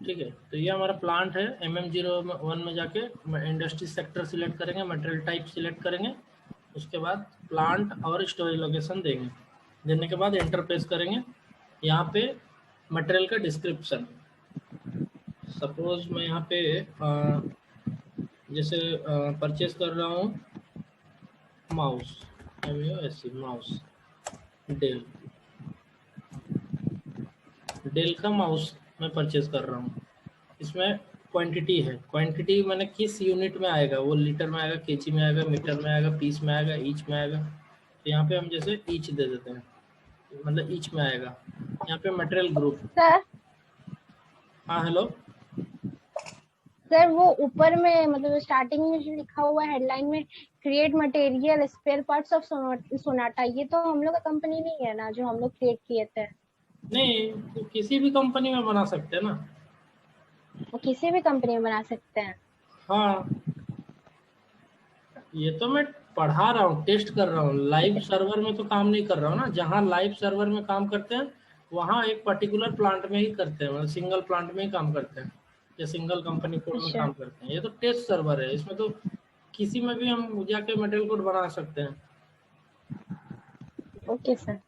ठीक है। तो ये हमारा प्लांट है। MM01 में जाके इंडस्ट्री सेक्टर सिलेक्ट करेंगे, मटेरियल टाइप सिलेक्ट करेंगे, उसके बाद प्लांट और स्टोरेज लोकेशन देंगे। देने के बाद एंटर प्रेस करेंगे। यहाँ पे मटेरियल का डिस्क्रिप्शन, सपोज मैं यहाँ पे जैसे परचेज कर रहा हूँ माउस, माउस डेल का माउस मैं परचेज कर रहा हूँ। इसमें क्वांटिटी है, क्वांटिटी मैंने किस यूनिट में आएगा, वो लीटर में आएगा, केजी में आएगा, मीटर में आएगा, पीस में आएगा, ईच में आएगा। तो यहाँ पे हम जैसे ईच दे देते हैं, मतलब ईच में आएगा। यहाँ पे मटेरियल ग्रुप। सर हाँ हेलो सर, वो ऊपर में मतलब स्टार्टिंग में जो लिखा हुआ है हेडलाइन में, create material spare parts of Sonata, ये तो हम लोग का कंपनी नहीं है ना जो हम लोग क्रिएट किए थे? नहीं, तो किसी भी कंपनी में बना सकते हैं ना। वो किसी भी कंपनी में बना सकते हैं? हाँ, ये तो मैं पढ़ा रहा हूँ, टेस्ट कर रहा हूँ, लाइव सर्वर में तो काम नहीं कर रहा हूँ ना। जहाँ लाइव सर्वर में काम करते हैं वहाँ एक पर्टिकुलर प्लांट में ही करते हैं, मतलब सिंगल प्लांट में ही काम करते हैं, या सिंगल कंपनी कोड में अच्छा, काम करते हैं। ये तो टेस्ट सर्वर है, इसमें तो किसी में भी हम जाके मटेरियल कोड बना सकते हैं। Okay sir.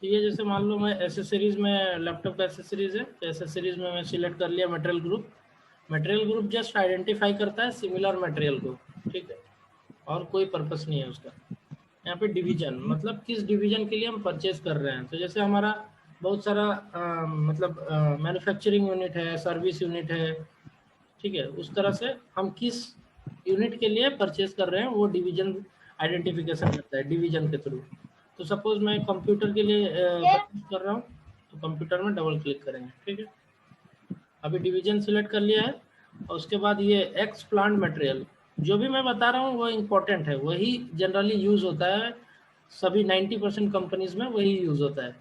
तो ये जैसे मान लो मैं एसेसरीज में, लैपटॉप का एसेसरीज है, तो एसेसरीज में मैं सिलेक्ट कर लिया material group. Material group just identify करता है सिमिलर मटेरियल को, ठीक है, और कोई पर्पस नहीं है उसका। यहाँ पे डिवीजन, मतलब किस डिवीजन के लिए हम परचेज कर रहे हैं। तो जैसे हमारा बहुत सारा मतलब मैन्युफैक्चरिंग यूनिट है, सर्विस यूनिट है, ठीक है, उस तरह से हम किस यूनिट के लिए परचेज कर रहे हैं वो डिवीजन आइडेंटिफिकेशन करता है डिवीजन के थ्रू। तो सपोज मैं कंप्यूटर के लिए परचेज कर रहा हूँ, तो कंप्यूटर में डबल क्लिक करेंगे, ठीक है। अभी डिवीजन सिलेक्ट कर लिया है, और उसके बाद ये एक्स प्लांट मटेरियल, जो भी मैं बता रहा हूँ वो इम्पोर्टेंट है, वही जनरली यूज होता है सभी 90% कंपनीज में वही यूज होता है।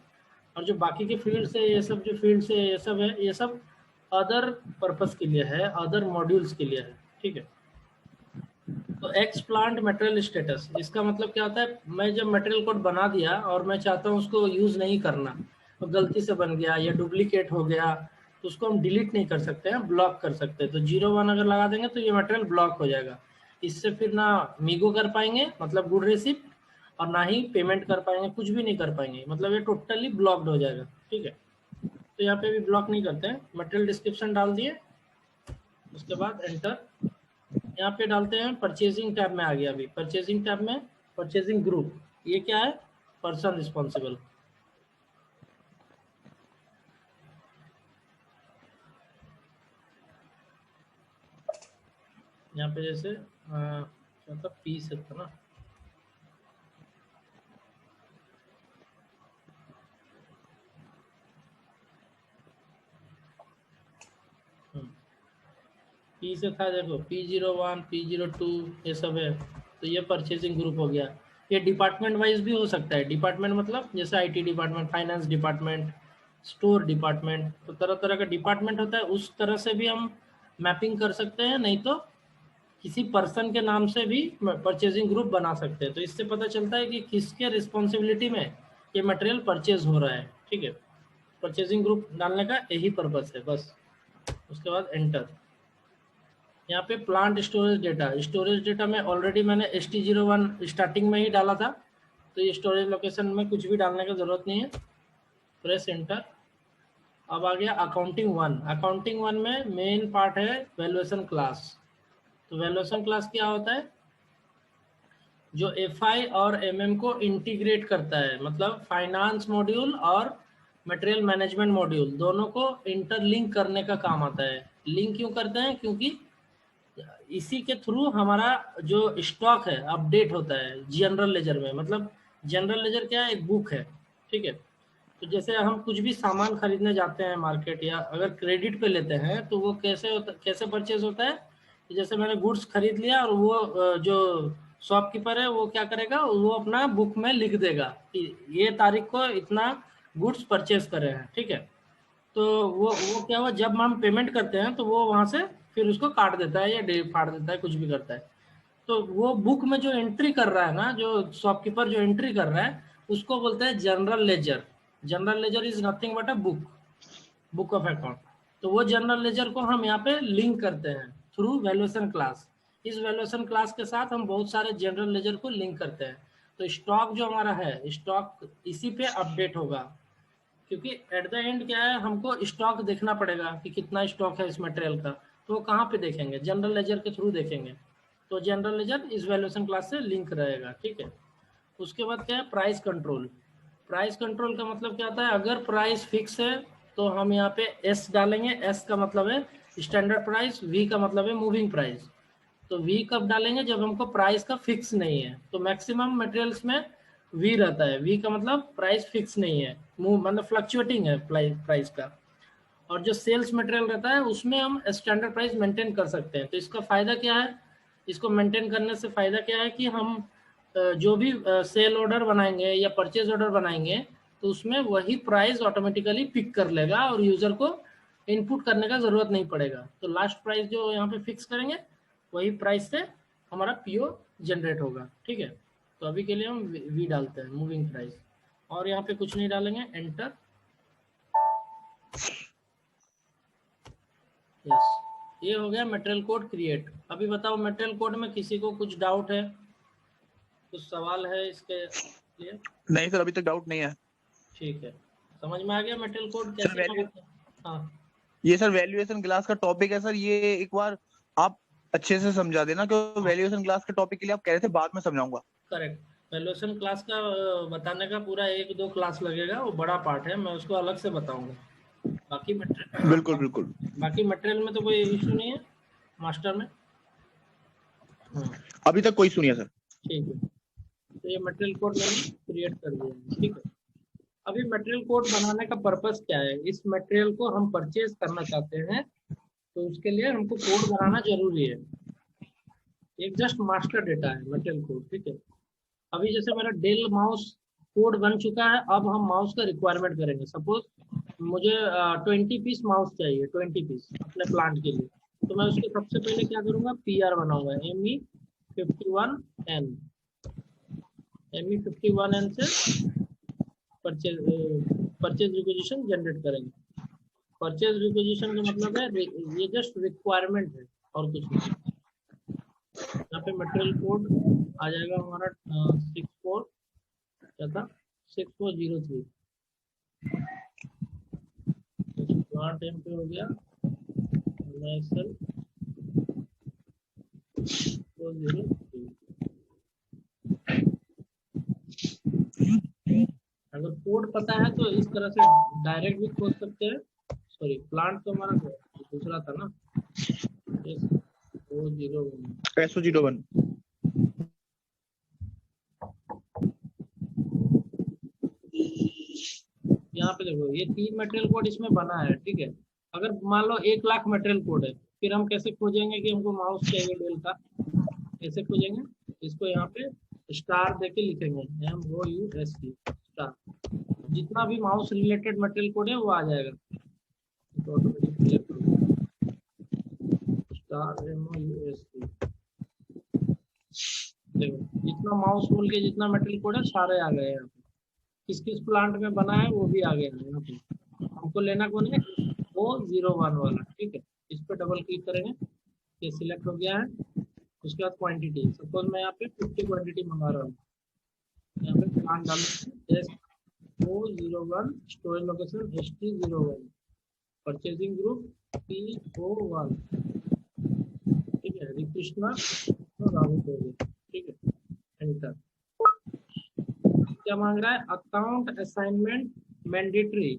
और जो बाकी के फील्ड से ये सब, जो फील्ड से ये सब है, ये सब अदर पर्पस के लिए है, अदर मॉड्यूल्स के लिए है, ठीक है। तो एक्स प्लांट मटेरियल स्टेटस, इसका मतलब क्या होता है, मैं जब मटेरियल कोड बना दिया और मैं चाहता हूँ उसको यूज नहीं करना, तो गलती से बन गया या डुप्लीकेट हो गया, तो उसको हम डिलीट नहीं कर सकते हैं, ब्लॉक कर सकते हैं। तो 01 अगर लगा देंगे तो ये मटेरियल ब्लॉक हो जाएगा। इससे फिर ना मीगो कर पाएंगे, मतलब गुड रिसिप्ट, और ना ही पेमेंट कर पाएंगे, कुछ भी नहीं कर पाएंगे, मतलब ये टोटली ब्लॉक्ड हो जाएगा, ठीक है। तो यहाँ पे भी ब्लॉक नहीं करते हैं। मटेरियल डिस्क्रिप्शन डाल दिए, उसके बाद एंटर। यहाँ पे डालते हैं, परचेजिंग टैब में आ गया। अभी परचेजिंग टैब में परचेजिंग ग्रुप, ये क्या है, पर्सन रिस्पॉन्सिबल। यहाँ पे जैसे मतलब पी से था ना, पी से था, देखो P01 P02 ये सब है। तो ये परचेजिंग ग्रुप हो गया। ये डिपार्टमेंट वाइज भी हो सकता है। डिपार्टमेंट मतलब जैसे IT department, finance department, store department, तो तरह तरह का डिपार्टमेंट होता है, उस तरह से भी हम मैपिंग कर सकते हैं। नहीं तो किसी पर्सन के नाम से भी परचेजिंग ग्रुप बना सकते हैं। तो इससे पता चलता है कि किसके रिस्पॉन्सिबिलिटी में ये मटेरियल परचेज हो रहा है, ठीक है। परचेजिंग ग्रुप डालने का यही पर्पस है बस। उसके बाद एंटर। यहाँ पे प्लांट स्टोरेज डेटा में ऑलरेडी मैंने ST01 स्टार्टिंग में ही डाला था, तो ये स्टोरेज लोकेशन में कुछ भी डालने की जरूरत नहीं है। Press enter. अब आ गया अकाउंटिंग 1। अकाउंटिंग 1 में मेन पार्ट है वैल्यूएशन क्लास। तो वैल्यूएशन क्लास क्या होता है, जो FI और MM को इंटीग्रेट करता है, मतलब फाइनेंस मॉड्यूल और मटेरियल मैनेजमेंट मॉड्यूल दोनों को इंटरलिंक करने का काम आता है। लिंक क्यों करते हैं, क्योंकि इसी के थ्रू हमारा जो स्टॉक है अपडेट होता है जनरल लेजर में। मतलब जनरल लेजर क्या है, एक बुक है, ठीक है। तो जैसे हम कुछ भी सामान खरीदने जाते हैं मार्केट, या अगर क्रेडिट पे लेते हैं, तो वो कैसे परचेज होता है कि जैसे मैंने गुड्स खरीद लिया, और वो जो शॉपकीपर है वो क्या करेगा, वो अपना बुक में लिख देगा कि ये तारीख को इतना गुड्स परचेज करे हैं, ठीक है। तो वो क्या हुआ, जब हम पेमेंट करते हैं तो वो वहां से फिर उसको काट देता है या फाड़ देता है, कुछ भी करता है। तो वो बुक में जो एंट्री कर रहा है ना, जो शॉपकीपर जो एंट्री कर रहा है, उसको बोलते हैं general ledger. General ledger is nothing but a book of account. तो वो जनरल लेजर को हम यहाँ पे लिंक करते हैं थ्रू वैल्यूएशन क्लास। इस वैल्यूएशन क्लास के साथ हम बहुत सारे जनरल लेजर को लिंक करते हैं। तो स्टॉक जो हमारा है, स्टॉक इसी पे अपडेट होगा, क्योंकि एट द एंड क्या है, हमको स्टॉक देखना पड़ेगा कि कितना स्टॉक है इस मटेरियल का। तो वो कहाँ पे देखेंगे? जनरल लेजर के थ्रू देखेंगे। तो जनरल लेजर इस वैल्यूएशन क्लास से लिंक रहेगा, ठीक है। उसके बाद क्या है? Price control. प्राइस कंट्रोल का मतलब क्या होता है? अगर प्राइस फिक्स है तो हम यहाँ पे एस डालेंगे। एस का मतलब है स्टैंडर्ड प्राइस, वी का मतलब है मूविंग प्राइस। तो वी कब डालेंगे? जब हमको प्राइस का फिक्स नहीं है। तो मैक्सिमम मटेरियल्स में वी रहता है। वी का मतलब प्राइस फिक्स नहीं है, मतलब फ्लक्चुएटिंग है प्राइस का। और जो सेल्स मटेरियल रहता है उसमें हम स्टैंडर्ड प्राइस मेंटेन कर सकते हैं। तो इसका फायदा क्या है? इसको मेंटेन करने से फायदा क्या है कि हम जो भी सेल ऑर्डर बनाएंगे या परचेज ऑर्डर बनाएंगे तो उसमें वही प्राइस ऑटोमेटिकली पिक कर लेगा और यूजर को इनपुट करने का जरूरत नहीं पड़ेगा। तो लास्ट प्राइस जो यहाँ पे फिक्स करेंगे वही प्राइस से हमारा पीओ जनरेट होगा, ठीक है। तो अभी के लिए हम वी डालते हैं, मूविंग प्राइस, और यहाँ पे कुछ नहीं डालेंगे, एंटर। यस, ये हो गया मटेरियल कोड क्रिएट। अभी बताओ मटेरियल कोड में किसी को कुछ डाउट है, कुछ सवाल है इसके लिए? नहीं सर, अभी तक डाउट नहीं है। ठीक है, समझ में आ गया मटेरियल कोड सर कैसे बनाते हैं? हाँ, ये सर वैल्यूएशन क्लास का टॉपिक है सर, ये एक बार आप अच्छे से समझा देना, क्योंकि वैल्यूएशन क्लास के टॉपिक के लिए आप कह रहे थे बाद में समझाऊंगा। करेक्ट। वैल्यूएशन क्लास का बताने का पूरा 1-2 क्लास लगेगा, वो बड़ा पार्ट है, मैं उसको अलग से बताऊंगा। बाकी बिल्कुल बिल्कुल। बाकी मटेरियल में तो कोई इशू नहीं है मास्टर में। अभी तक कोई सुनिए सर। ठीक है, तो ये मटेरियल कोड मैंने क्रिएट कर दिया है, ठीक है। अभी मटेरियल कोड बनाने का पर्पस क्या है? इस मटेरियल को हम परचेज करना चाहते हैं, तो उसके लिए हमको कोड बनाना जरूरी है। एक जस्ट मास्टर डेटा है मटेरियल कोड, ठीक है। अभी जैसे मेरा डेल माउस कोड बन चुका है, अब हम माउस का रिक्वायरमेंट करेंगे। सपोज मुझे 20 पीस माउस चाहिए, 20 पीस अपने प्लांट के लिए। तो मैं उसके सबसे पहले क्या करूंगा? PR बनाऊंगा, ME51N। ME51N से परचेज रिक्वेजिशन जनरेट करेंगे। परचेज रिक्वेजिशन का मतलब है ये जस्ट रिक्वायरमेंट है और कुछ नहीं। यहाँ पे मटेरियल कोड आ जाएगा हमारा 64 क्या था, 6403। प्लांट एम पे हो गया, NSL 403। अगर कोड पता है तो इस तरह से डायरेक्ट भी खोज सकते हैं। सॉरी, प्लांट तो हमारा दूसरा था ना, SO01। यहाँ पे देखो ये 3 मटेरियल कोड इसमें बना है, ठीक है। अगर मान लो 1 लाख मटेरियल कोड है, फिर हम कैसे खोजेंगे कि हमको माउस चाहिए डेल का? कैसे खोजेंगे? इसको यहाँ पे स्टार देके लिखेंगे, MOUSE स्टार। जितना भी माउस रिलेटेड मटेरियल कोड है वो आ जाएगा, तो ऑटोमेटिक सिलेक्ट होगा स्टार MOUSE। देखो जितना माउस बोल के जितना मटेरियल कोड है सारे आ गए यहाँ पे। किस किस प्लांट में बना है वो भी आ गया है यहाँ पे। हमको लेना कौन है? O01 वाला, ठीक है। इस पर डबल क्लिक करेंगे, ये सिलेक्ट हो गया है। उसके बाद क्वांटिटी, सपोज मैं यहाँ पे 50 क्वांटिटी मंगा रहा हूँ। यहाँ पे प्लांट डालूंगा SO01, storage location ST01, purchasing group PO1, ठीक है। हरिकृष्णा राहुल हो गया, ठीक है, एंटर। क्या मांग रहा है? Account assignment mandatory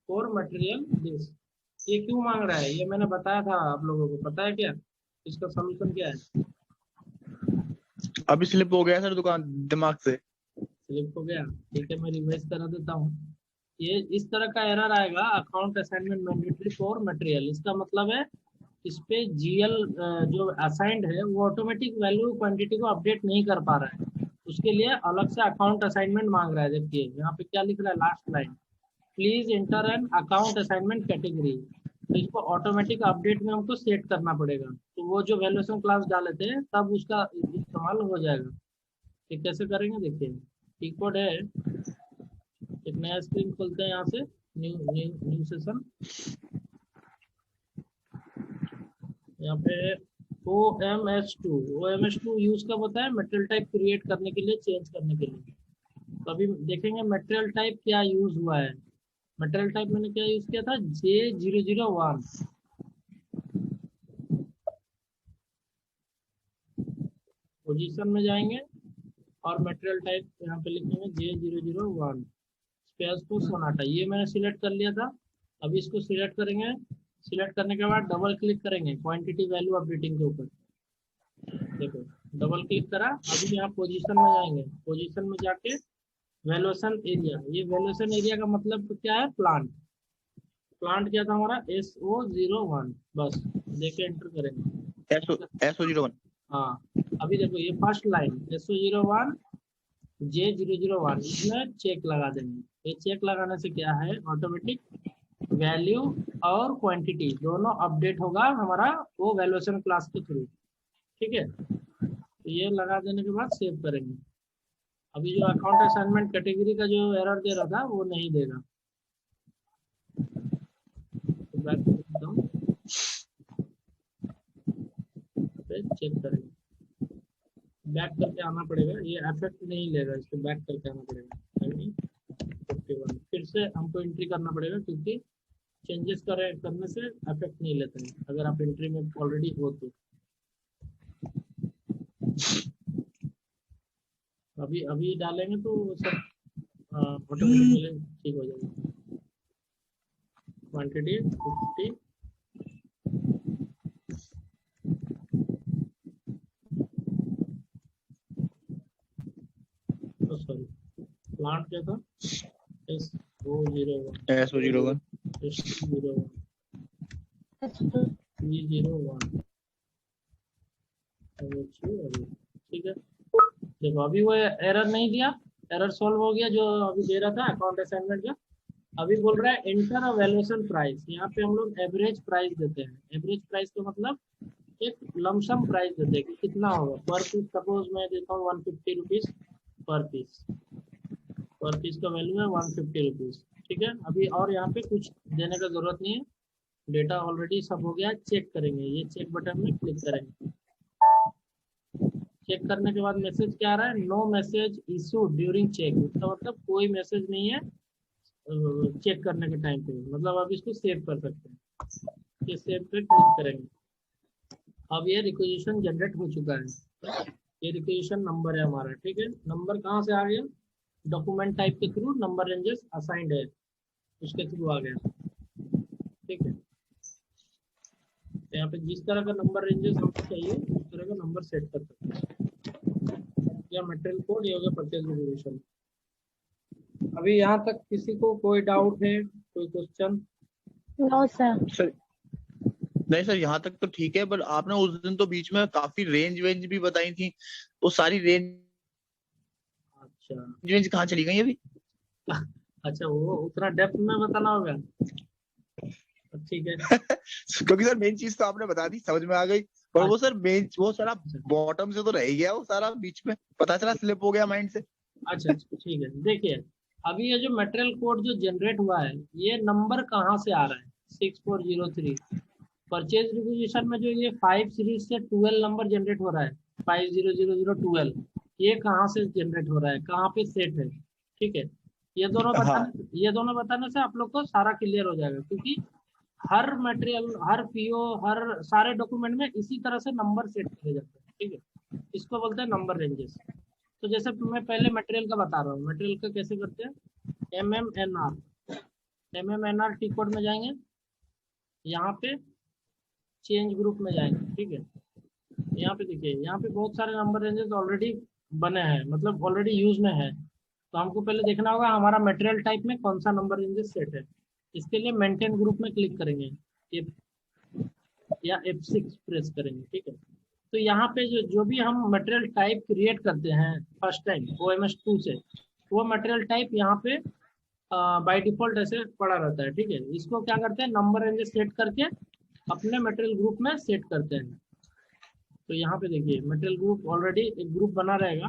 for material this. ये क्यों मांग रहा है? ये मैंने बताया था, आप लोगों को पता है क्या इसका सॉल्यूशन क्या है? अभी स्लिप हो गया सर दुकान दिमाग से। स्लिप हो गया, ठीक है, मैं रिवाइज करा देता हूँ। ये इस तरह का एरर आएगा, account assignment mandatory for material. इसका मतलब है इस पे GL जो असाइंड है वो ऑटोमेटिक वैल्यू क्वांटिटी को अपडेट नहीं कर पा रहा है। उसके लिए अलग से अकाउंट असाइनमेंट मांग रहा है। देखिए यहाँ पे क्या लिख रहा है, last line, please enter an account assignment category. तो इसको ऑटोमेटिक अपडेट में हमको सेट करना पड़ेगा। तो वो जो वैल्यूएशन क्लास डाले थे तब उसका इस्तेमाल हो जाएगा। ये कैसे करेंगे देखिए, टी कोड है। एक नया स्क्रीन खोलते हैं यहाँ से, न्यू न्यू न्यू सेशन। यहाँ पे OMS2 यूज कब होता है? मटेरियल टाइप क्रिएट करने के लिए, चेंज करने के लिए। तो अभी देखेंगे मटेरियल टाइप क्या यूज हुआ है। मटेरियल टाइप मैंने क्या यूज किया था? J001। पोजीशन में जाएंगे और मटेरियल टाइप यहाँ पे लिखेंगे J001 स्पेस को सोनाटा। ये मैंने सिलेक्ट कर लिया था। अभी इसको सिलेक्ट करेंगे। सिलेक्ट करने के बाद डबल क्लिक करेंगे क्वांटिटी वैल्यू अपडेटिंग के ऊपर। देखो डबल क्लिक करा। अभी यहाँ पोजीशन में जाएंगे। पोजीशन में जाके वैल्यूएशन एरिया, ये वैल्यूएशन एरिया का मतलब तो क्या है? प्लांट। प्लांट क्या था हमारा? SO01। बस देके एंटर करेंगे। SO01। हाँ अभी देखो ये फर्स्ट लाइन SO01 J001, इसमें चेक लगा देंगे। ये चेक लगाने से क्या है? ऑटोमेटिक वैल्यू और क्वांटिटी दोनों अपडेट होगा हमारा वो वैल्यूएशन क्लास के थ्रू। ठीक है, तो ये लगा देने के बाद सेव करेंगे। अभी जो अकाउंट असाइनमेंट कैटेगरी का जो एरर दे रहा था वो नहीं देगा। तो बैक करता हूँ, चेक करेंगे। बैक करके आना पड़ेगा, ये इफेक्ट नहीं लेगा, इसको बैक करके आना पड़ेगा। 51 फिर से हमको एंट्री करना पड़ेगा क्योंकि चेंजेस करने से इफेक्ट नहीं लेते हैं अगर आप एंट्री में ऑलरेडी हो तो। अभी डालेंगे तो सब ऑटोमेटिकली ठीक हो जाएगा। क्वांटिटी 50, सॉरी प्लांट क्या था? SO01 SO01 P01। ठीक है, देखो अभी वो एरर नहीं दिया, एरर सॉल्व हो गया जो अभी दे रहा था अकाउंट असाइनमेंट का। अभी बोल रहा है एंटर अ वैल्यूएशन प्राइस। यहाँ पे हम लोग एवरेज प्राइस देते हैं। एवरेज प्राइस का मतलब एक लमसम प्राइस देते हैं कि कितना होगा पर पीस। सपोज मैं देता हूँ 150 रुपीज पर पीस। पर पीस का वैल्यू है 150 रुपीज। ठीक है, अभी और यहाँ पे कुछ देने का जरूरत नहीं है, डेटा ऑलरेडी सब हो गया। चेक करेंगे, ये चेक बटन में क्लिक करेंगे। चेक करने के बाद मैसेज क्या आ रहा है? No message issue during check. इसका मतलब कोई मैसेज नहीं है चेक करने के टाइम पे। मतलब आप इसको सेव कर सकते हैं। ये सेव पे क्लिक करेंगे। अब ये रिक्वेजिशन जनरेट हो चुका है। ये रिक्वेजिशन नंबर है हमारा। ठीक है, नंबर कहाँ से आ गया? डॉक्यूमेंट टाइप के थ्रू नंबर रेंजेस असाइंड है, उसके थ्रू आ गया। ठीक है, तो यहाँ पे जिस तरह का नंबर रेंजेस हमको चाहिए उस तरह का नंबर सेट कर सकते हैं। या मटेरियल कोड, ये हो गया परचेज रिक्वेजिशन। अभी यहाँ तक किसी को कोई डाउट है, कोई क्वेश्चन? No sir. सर नहीं सर, यहाँ तक तो ठीक है, पर आपने उस दिन तो बीच में काफी रेंज वेंज भी बताई थी, वो सारी रेंज अच्छा वेंज कहाँ चली गई अभी? अच्छा, वो उतना डेप्थ में बताना होगा। ठीक है, क्योंकि सर मेन चीज तो आपने बता दी, समझ में आ गई, पर वो सर मेन वो सारा बॉटम से तो रह गया, वो सारा बीच में पता चला स्लिप हो गया माइंड से। अच्छा ठीक है। देखिए अभी ये जो मटेरियल कोड जो जनरेट हुआ है, ये नंबर कहाँ से आ रहा है? 6403 परचेज रिक्वेजिशन में जो ये 5 सीरीज से 12 नंबर जनरेट हो रहा है, 500012, ये कहाँ से जनरेट हो रहा है, कहाँ पे सेट है? ठीक है, ये दोनों बताने से आप लोग को सारा क्लियर हो जाएगा। क्योंकि हर मटेरियल, हर पीओ, हर सारे डॉक्यूमेंट में इसी तरह से नंबर सेट किए जाते हैं। ठीक है, इसको बोलते हैं नंबर रेंजेस। तो जैसे मैं पहले मटेरियल का बता रहा हूँ, मटेरियल का कैसे करते हैं? MMNR टी कोड में जाएंगे, यहाँ पे चेंज ग्रुप में जाएंगे। ठीक है, यहाँ पे देखिए, यहाँ पे बहुत सारे नंबर रेंजेस ऑलरेडी बने हैं, मतलब ऑलरेडी यूज में है। तो हमको पहले देखना होगा हमारा मटेरियल टाइप में कौन सा नंबर रेंजेस सेट है। इसके लिए मेंटेन ग्रुप में क्लिक करेंगे या F6 प्रेस करेंगे। ठीक है, तो यहाँ पे जो भी हम मटेरियल टाइप क्रिएट करते हैं फर्स्ट टाइम OMS2 से, वो मटेरियल टाइप यहाँ पे बाय डिफॉल्ट ऐसे पड़ा रहता है। ठीक है, इसको क्या करते हैं? नंबर रेंजेस सेट करके अपने मटेरियल ग्रुप में सेट करते हैं। तो यहाँ पे देखिए मटेरियल ग्रुप ऑलरेडी एक ग्रुप बना रहेगा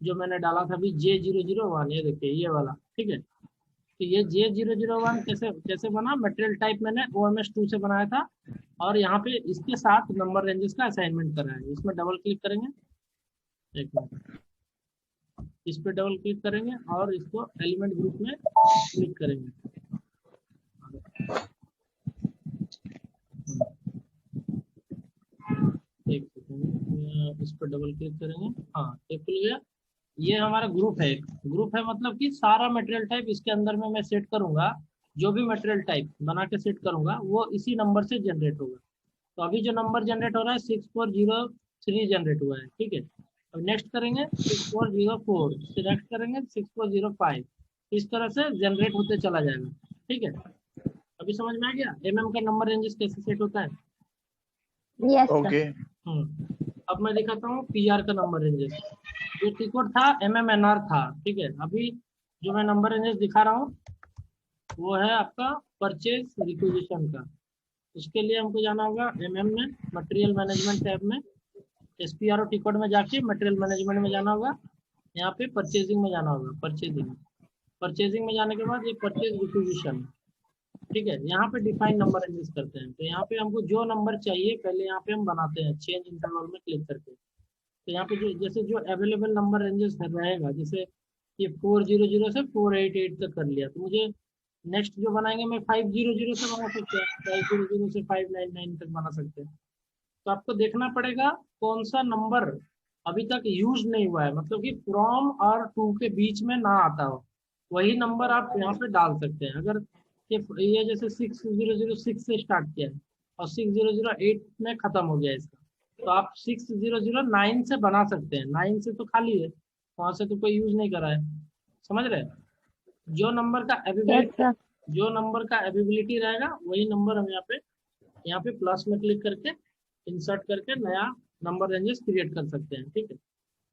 जो मैंने डाला था अभी J001, ये देखिए ये वाला। ठीक है, तो ये J001 कैसे बना? मटेरियल टाइप मैंने OMS2 से बनाया था और यहाँ पे इसके साथ नंबर रेंजेस का असाइनमेंट कर रहा है। इसमें डबल क्लिक करेंगे, एक मिनट, इस पे डबल क्लिक करेंगे और इसको एलिमेंट ग्रुप में क्लिक करेंगे। एक सेकंड, इस पर डबल क्लिक करेंगे, हाँ ये खुल गया। ये हमारा ग्रुप है, एक ग्रुप है मतलब कि सारा मटेरियल टाइप इसके अंदर में मैं सेट करूंगा। जो भी मटेरियल टाइप बना के सेट करूंगा वो इसी नंबर से जनरेट होगा। तो अभी जो नंबर जनरेट हो रहा है 6403 जनरेट हुआ है, ठीक है। अब नेक्स्ट करेंगे 6404, सिलेक्ट करेंगे 6405, इस तरह से जनरेट होते चला जाएगा, ठीक है। अभी समझ में आ गया MM का नंबर रेंजेस कैसे सेट होता है। Yes sir. ओके अब मैं दिखाता हूँ PR का नंबर रेंजेस। जो टिकट था MMNR था, ठीक है। अभी जो मैं नंबर रेंजेस दिखा रहा हूँ वो है आपका परचेज रिक्विजिशन का। उसके लिए हमको जाना होगा MM में, मटेरियल मैनेजमेंट टैब में, SPRO टिकट में जाके मटेरियल मैनेजमेंट में जाना होगा। यहाँ पे परचेजिंग में जाना होगा, परचेजिंग में जाने के बाद ये परचेज रिक्विजिशन, ठीक है। यहाँ पे डिफाइन नंबर रेंजेस करते हैं। तो यहाँ पे हमको जो नंबर चाहिए पहले यहाँ पे हम बनाते हैं चेंज इंटरवल में क्लिक करके। तो यहाँ पे जो जैसे जो अवेलेबल नंबर रेंजेस रहेगा, जैसे ये 400 से 488 तक कर लिया, तो मुझे नेक्स्ट जो बनाएंगे मैं 500 से बना सकते हैं, 500 से 599 तक बना सकते हैं। तो आपको देखना पड़ेगा कौन सा नंबर अभी तक यूज नहीं हुआ है, मतलब कि फ्रॉम और टू के बीच में ना आता हो, वही नंबर आप यहाँ पे डाल सकते हैं। अगर ये जैसे 6006 से स्टार्ट किया है और 6008 में खत्म हो गया इसका, तो आप 6009 से बना सकते हैं। 9 से तो खाली है, वहां से तो कोई यूज नहीं करा है, समझ रहे हैं। जो नंबर का यस एबिलिटी सर। जो नंबर का एबिलिटी रहेगा वही नंबर हम यहाँ पे प्लस में क्लिक करके इंसर्ट करके नया नंबर रेंजेस क्रिएट कर सकते हैं, ठीक है।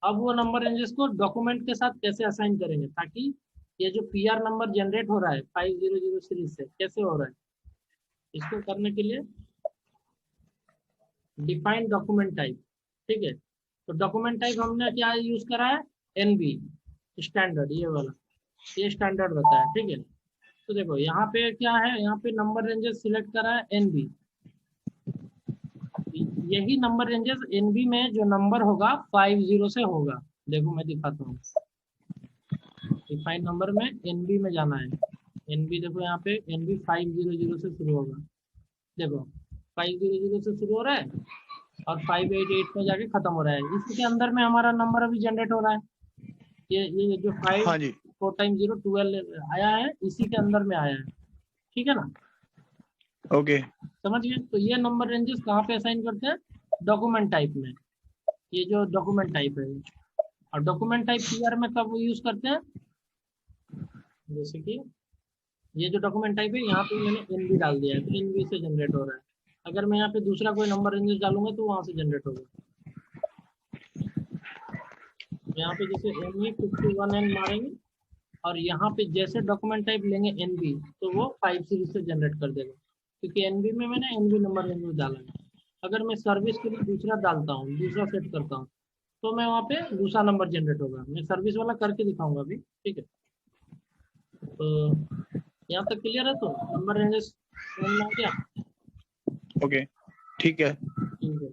अब वो नंबर रेंजेस को डॉक्यूमेंट के साथ कैसे असाइन करेंगे, ताकि ये जो PR नंबर जनरेट हो रहा है 500 सीरीज से कैसे हो रहा है, इसको करने के लिए डिफाइन डॉक्यूमेंट टाइप, ठीक है। तो डॉक्यूमेंट टाइप हमने क्या यूज करा है, NB स्टैंडर्ड, ये वाला, ये स्टैंडर्ड रहता है, ठीक है। तो देखो यहाँ पे क्या है, यहाँ पे नंबर रेंजेस सिलेक्ट करा है NB। यही नंबर रेंजेस NB में जो नंबर होगा 50 से होगा। देखो मैं दिखाता हूँ, डिफाइन नंबर में NB में जाना है। NB देखो यहाँ पे NB 500 से शुरू होगा, देखो 500 से शुरू हो रहा है और 588 में जाके खत्म हो रहा है। इसके अंदर में हमारा नंबर अभी जनरेट हो रहा है, ये जो 5 हाँ जी 4 टाइम 0 12 आया है, इसी के अंदर में आया है, ठीक है ना। ओके समझ गए। तो ये नंबर रेंजेस कहाँ पे असाइन करते हैं, डॉक्यूमेंट टाइप में। ये जो डॉक्यूमेंट टाइप है, और डॉक्यूमेंट टाइप PR में कब यूज करते हैं, जैसे कि ये जो डॉक्यूमेंट टाइप है यहाँ पे मैंने NB डाल दिया है, तो NB से जनरेट हो रहा है। अगर मैं यहाँ पे दूसरा कोई नंबर रेंजेस डालूंगा तो वहां से जनरेट होगा। यहाँ पे जैसे ME51N मारेंगे और यहाँ पे जैसे डॉक्यूमेंट टाइप लेंगे NB, तो वो 5 सीरीज से जनरेट कर देगा, क्योंकि NB में मैंने NB नंबर रेंज डाला है। अगर मैं सर्विस के लिए दूसरा डालता हूँ, दूसरा सेट करता हूँ, तो मैं वहाँ पे दूसरा नंबर जनरेट होगा। मैं सर्विस वाला करके दिखाऊंगा अभी, ठीक है। तो यहाँ तक क्लियर है, तो नंबर रेंजेस समझ में आ गया। ओके ठीक है ठीक है,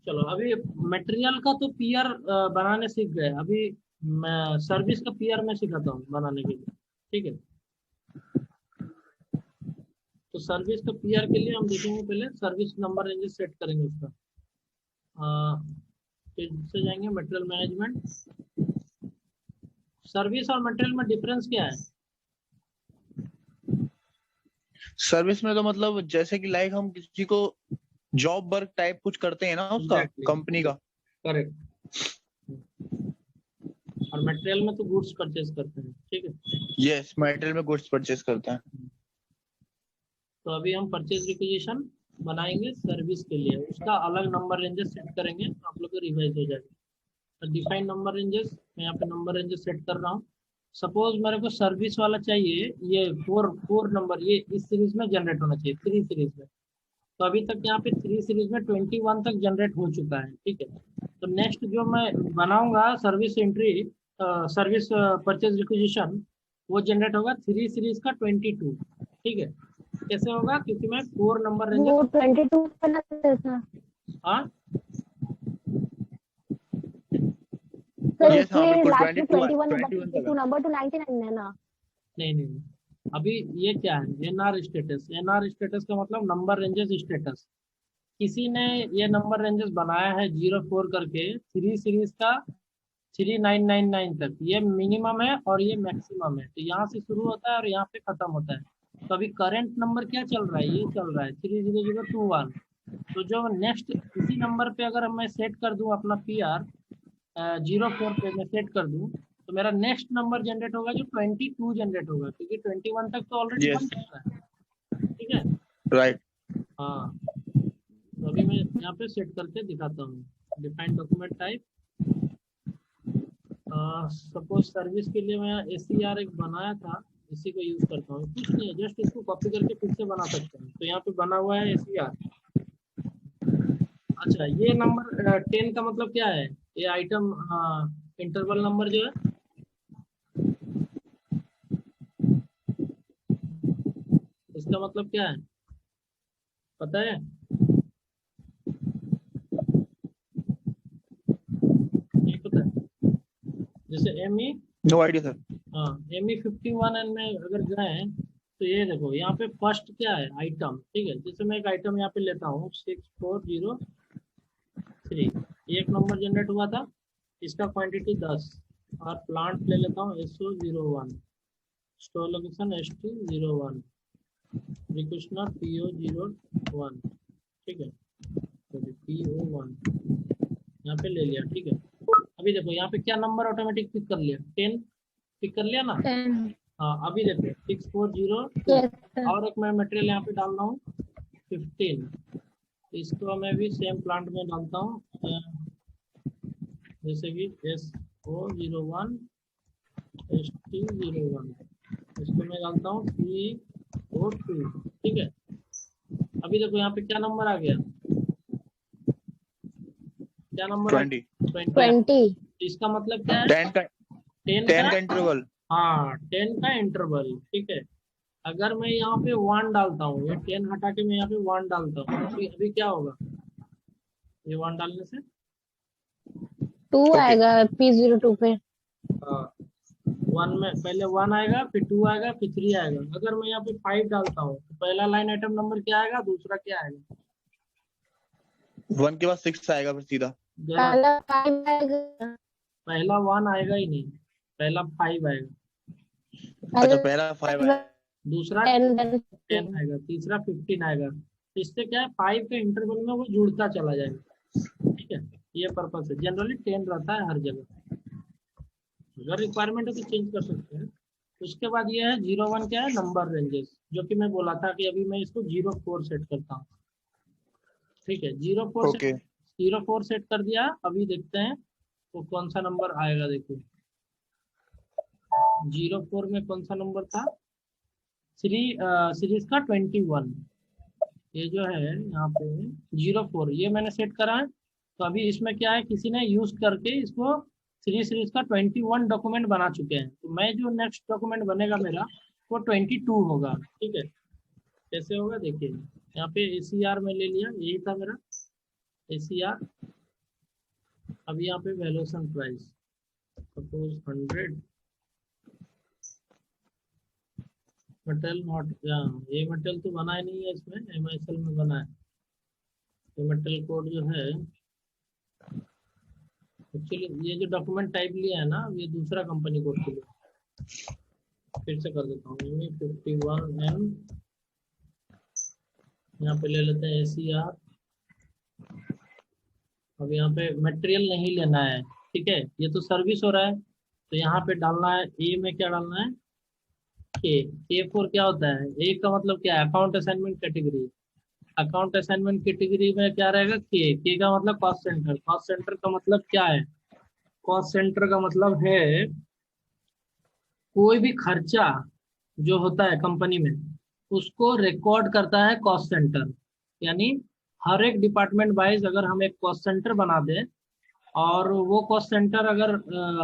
चलो अभी मटेरियल का तो PR बनाने सीख गए। अभी मैं सर्विस का PR में सिखाता हूँ बनाने के लिए, ठीक है। तो सर्विस का PR के लिए हम देखेंगे, पहले सर्विस नंबर रेंजेस सेट करेंगे उसका। फिर से जाएंगे मटेरियल मैनेजमेंट। सर्विस और मटेरियल में डिफरेंस क्या है, सर्विस में तो मतलब जैसे कि लाइक हम किसी को जॉब वर्क टाइप कुछ करते हैं ना उसका Exactly. कंपनी का। करेक्ट। और मटेरियल में तो गुड्स परचेज करते हैं, ठीक है। यस मटेरियल में गुड्स परचेज करते हैं। तो अभी हम परचेज रिक्विजिशन बनाएंगे सर्विस के लिए, उसका अलग नंबर रेंजेस सेट करेंगे, तो आप लोग को रिवाइज हो जाएगा। तो डिफाइन नंबर रेंजेस, मैं यहाँ पे नंबर रेंजेस सेट कर रहा हूँ। सपोज मेरे को सर्विस वाला चाहिए, ये 4 नंबर, ये इस सीरीज में जनरेट होना चाहिए 3 सीरीज में। तो अभी तक यहाँ पे 3 सीरीज में 21 तक जनरेट हो चुका है, ठीक है। तो नेक्स्ट जो मैं बनाऊंगा service entry, service purchase requisition, वो जनरेट होगा 3 सीरीज का 22, ठीक है। कैसे होगा? क्योंकि मैं 4 नंबर रेंजेस। वो 22 पे ना था हाँ सर, यस हाँ इसलिए बिल्कुल लास्ट में 22 21 नंबर 21 तक 22 नंबर टू 99 है ना। नहीं नहीं नहीं। अभी ये क्या है? NR status. एनआर स्टेटस का मतलब नंबर रेंजेस स्टेटस। किसी ने ये नंबर रेंजेस बनाया है 04 करके 3 सीरीज का 3999 तक, ये मिनिमम है और ये मैक्सिमम है। तो यहाँ से शुरू होता है और यहाँ पे खत्म होता है। तो अभी करंट नंबर क्या चल रहा है? ये चल रहा है 30021। तो जो नेक्स्ट इसी नंबर पे अगर मैं सेट कर दूं अपना पी आर 04 पे मैं सेट कर दूं, तो मेरा नेक्स्ट नंबर जनरेट होगा जो 22 जनरेट होगा, क्योंकि 21 तक तो ऑलरेडी बन यस चुका है। ठीक है। राइट हाँ, तो अभी मैं यहाँ पे सेट करके दिखाता हूँ। Define document type, suppose service के लिए मैं ACR एक बनाया था, इसी को यूज करता हूँ। कुछ नहीं है, जस्ट इसको कॉपी करके फिर से बना सकते हैं। तो यहाँ पे बना हुआ है ACR। अच्छा, ये नंबर 10 का मतलब क्या है? ये आइटम इंटरवल नंबर जो है, इसका मतलब क्या है पता है? नहीं पता है? जैसे ME, नो आइडिया सर हाँ ME 51N में अगर गए तो ये देखो यहाँ पे फर्स्ट क्या है? आइटम। ठीक है, जैसे मैं एक आइटम यहाँ पे लेता हूँ 6403, एक नंबर जनरेट हुआ था, इसका क्वांटिटी 10, और प्लांट ले लेता हूँ SO01, store location ST01, रिक्वेस्टनर PO01। ठीक है, तो PO1 यहाँ पे ले लिया। ठीक है, अभी देखो यहाँ पे क्या नंबर ऑटोमेटिक पिक कर लिया? 10 पिक कर लिया ना। 10 हाँ, अभी देखो 6402, यस सर। और एक मैं मटेरियल यहाँ पे डाल रहा हूँ 15, इसको मैं भी सेम प्लांट में डालता हूँ, जैसे कि SO01 ST01, इसको मैं डालता हूँ CO2। ठीक है, अभी देखो यहाँ पे क्या नंबर आ गया? क्या नंबर आ 20 गया? 20। 20 इसका मतलब क्या है? 10 का 10 10 का, का इंटरवल हाँ 10 का इंटरवल। ठीक है, अगर मैं यहाँ पे 1 डालता हूँ, ये 10 हटा के मैं यहाँ पे 1 डालता हूँ, अभी क्या होगा? ये 1 डालने से 2 ओके आएगा P02 पे। 1 में पहले 1 आएगा, फिर 2 आएगा, फिर 3 आएगा। अगर मैं यहाँ पे 5 डालता हूँ तो पहला लाइन आइटम नंबर क्या आएगा, दूसरा क्या आएगा? 1 के बाद 6 आएगा फिर सीधा गलत, पहला 5 आएगा। पहला 1 आएगा ही नहीं, पहला 5 आएगा, अच्छा पहला पहला 5 10 आएगा दूसरा 10 आएगा, तीसरा 15 आएगा। तो इससे क्या है, 5 के इंटरवल में वो जुड़ता चला जाएगा। ठीक है, ये पर्पस है। जनरली 10 रहता है हर जगह, अगर रिक्वायरमेंट है तो चेंज कर सकते हैं। उसके बाद ये है 01, क्या है? नंबर रेंजेस, जो कि मैं बोला था कि अभी मैं इसको 04 सेट करता हूँ। ठीक है, 04 से ओके 04 सेट कर दिया। अभी देखते हैं वो कौन सा नंबर आएगा। देखो 04 में कौन सा नंबर था? सीरीज का 21, ये जो है यहाँ पे 04, ये मैंने सेट करा है। तो अभी इसमें क्या है, किसी ने यूज करके इसको सीरीज का 21 डॉक्यूमेंट बना चुके हैं। तो मैं जो नेक्स्ट डॉक्यूमेंट बनेगा मेरा, वो 22 होगा। ठीक है, कैसे होगा देखिए, यहाँ पे ACR में ले लिया, यही था मेरा ACR। अभी यहाँ पे valuation price suppose 100, material not, ये मटेरियल तो बना ही नहीं है, इसमें MISL में बना है। तो मटेरियल कोड जो है, एक्चुअली ये जो डॉक्यूमेंट टाइप लिया है ना, ये दूसरा कंपनी कोड के लिए। फिर से कर देता हूँ, ME51M, यहाँ पे ले लेते हैं ACR। अब यहाँ पे मटेरियल नहीं लेना है। ठीक है, ये तो सर्विस हो रहा है, तो यहाँ पे डालना है ए में, क्या डालना है? K4 क्या होता है? ए का मतलब क्या है? Account assignment category. Account assignment category में क्या रहेगा? के का मतलब कॉस्ट सेंटर। कॉस्ट सेंटर का मतलब क्या है? कॉस्ट सेंटर का मतलब है कोई भी खर्चा जो होता है कंपनी में, उसको रिकॉर्ड करता है कॉस्ट सेंटर। यानी हर एक डिपार्टमेंट वाइज अगर हम एक कॉस्ट सेंटर बना दें, और वो कॉस्ट सेंटर अगर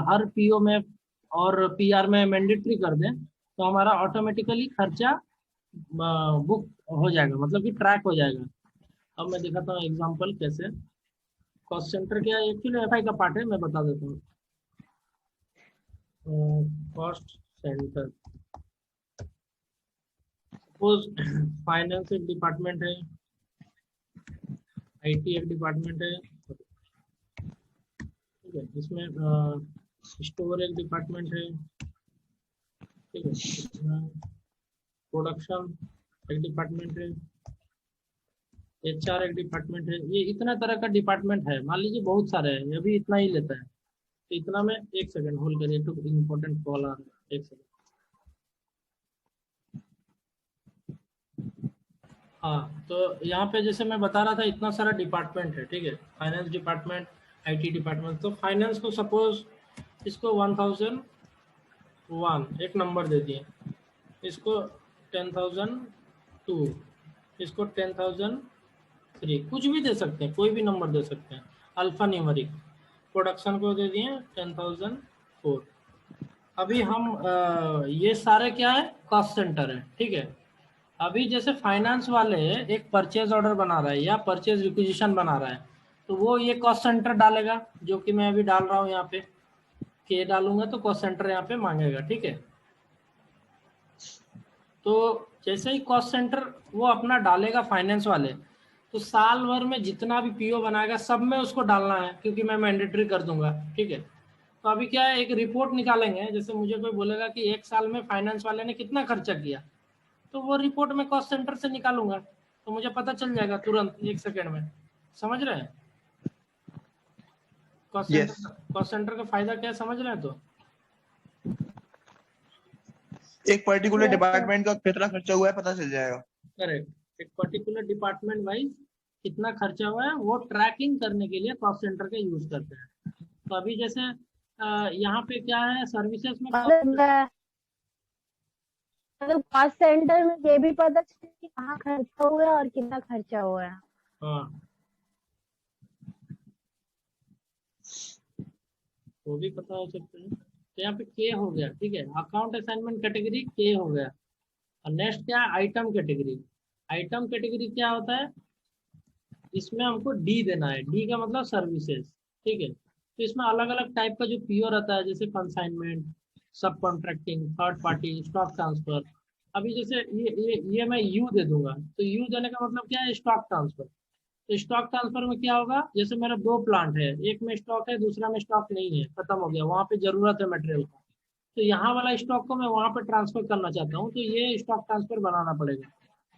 हर PO में और PR में मैंडेटरी कर दें, तो हमारा ऑटोमेटिकली खर्चा बुक हो जाएगा, मतलब कि ट्रैक हो जाएगा। अब मैं दिखाता हूँ एग्जांपल कैसे। कॉस्ट सेंटर क्या है, एक्चुअली एफआई का पार्ट है, मैं बता देता हूँ। कॉस्ट सेंटर, सपोज फाइनेंस एक डिपार्टमेंट है, आईटी एक डिपार्टमेंट है, ठीक है, इसमें स्टोर एक डिपार्टमेंट है, ठीक है, इसमें प्रोडक्शन एक डिपार्टमेंट है, एचआर एक डिपार्टमेंट है। ये इतना तरह का डिपार्टमेंट है, मान लीजिए बहुत सारे हैं, ये भी इतना ही लेता है। तो इतना में, एक सेकंड होल्ड करिए, तो इम्पोर्टेंट कॉल आ रहा है, एक सेकंड। हाँ, तो यहाँ पे जैसे मैं बता रहा था, इतना सारा डिपार्टमेंट है, ठीक है, फाइनेंस डिपार्टमेंट, आईटी डिपार्टमेंट। तो फाइनेंस को सपोज इसको 1001 एक नंबर दे दिए, इसको 10,002, इसको 10,003, कुछ भी दे सकते हैं, कोई भी नंबर दे सकते हैं, अल्फा न्यूमेरिक। प्रोडक्शन को दे दिए 10,004। अभी हम ये सारे क्या है, कॉस्ट सेंटर है, ठीक है। अभी जैसे फाइनेंस वाले एक परचेज ऑर्डर बना रहा है या परचेज रिक्विजिशन बना रहा है, तो वो ये कॉस्ट सेंटर डालेगा, जो कि मैं अभी डाल रहा हूँ यहाँ पे, के डालूंगा तो कॉस्ट सेंटर यहाँ पे मांगेगा, ठीक है। तो जैसे ही कॉस्ट सेंटर वो अपना डालेगा फाइनेंस वाले, तो साल भर में जितना भी पीओ बनाएगा सब में उसको डालना है, क्योंकि मैं मैंडेटरी कर दूंगा, ठीक है। तो अभी क्या है, एक रिपोर्ट निकालेंगे, जैसे मुझे कोई बोलेगा कि एक साल में फाइनेंस वाले ने कितना खर्चा किया, तो वो रिपोर्ट मैं कॉस्ट सेंटर से निकालूंगा, तो मुझे पता चल जाएगा तुरंत, एक सेकंड में। समझ रहे हैं यस। कॉस्ट सेंटर का फायदा क्या है, समझ रहे हैं? तो एक पर्टिकुलर यस सर। डिपार्टमेंट का कितना खर्चा हुआ है पता चल जाएगा। करेक्ट, एक पर्टिकुलर डिपार्टमेंट वाइज कितना खर्चा हुआ है वो ट्रैकिंग करने के लिए कॉस्ट सेंटर का यूज करते हैं। तो अभी जैसे यहाँ पे क्या है, सर्विसेज में मतलब कॉस्ट सेंटर में ये भी पता चले कि कहाँ खर्चा हुआ है और कितना खर्चा हुआ है। हाँ, वो भी पता हो सकता है। तो यहाँ पे के हो गया, ठीक है, अकाउंट असाइनमेंट कैटेगरी के हो गया। और नेक्स्ट क्या है, आइटम कैटेगरी। आइटम कैटेगरी क्या होता है, इसमें हमको डी देना है, डी का मतलब सर्विसेज, ठीक है। तो इसमें अलग अलग टाइप का जो पीओ रहता है, जैसे कंसाइनमेंट, सब contracting, third party, stock transfer. अभी जैसे ये मैं यू दे दूंगा, तो यू देने का मतलब क्या है, स्टॉक ट्रांसफर। तो स्टॉक ट्रांसफर में क्या होगा, जैसे मेरा दो प्लांट है, एक में स्टॉक है, दूसरा में स्टॉक नहीं है, खत्म हो गया, वहां पे जरूरत है मटेरियल का, तो यहाँ वाला स्टॉक को मैं वहां पे ट्रांसफर करना चाहता हूँ, तो ये स्टॉक ट्रांसफर बनाना पड़ेगा,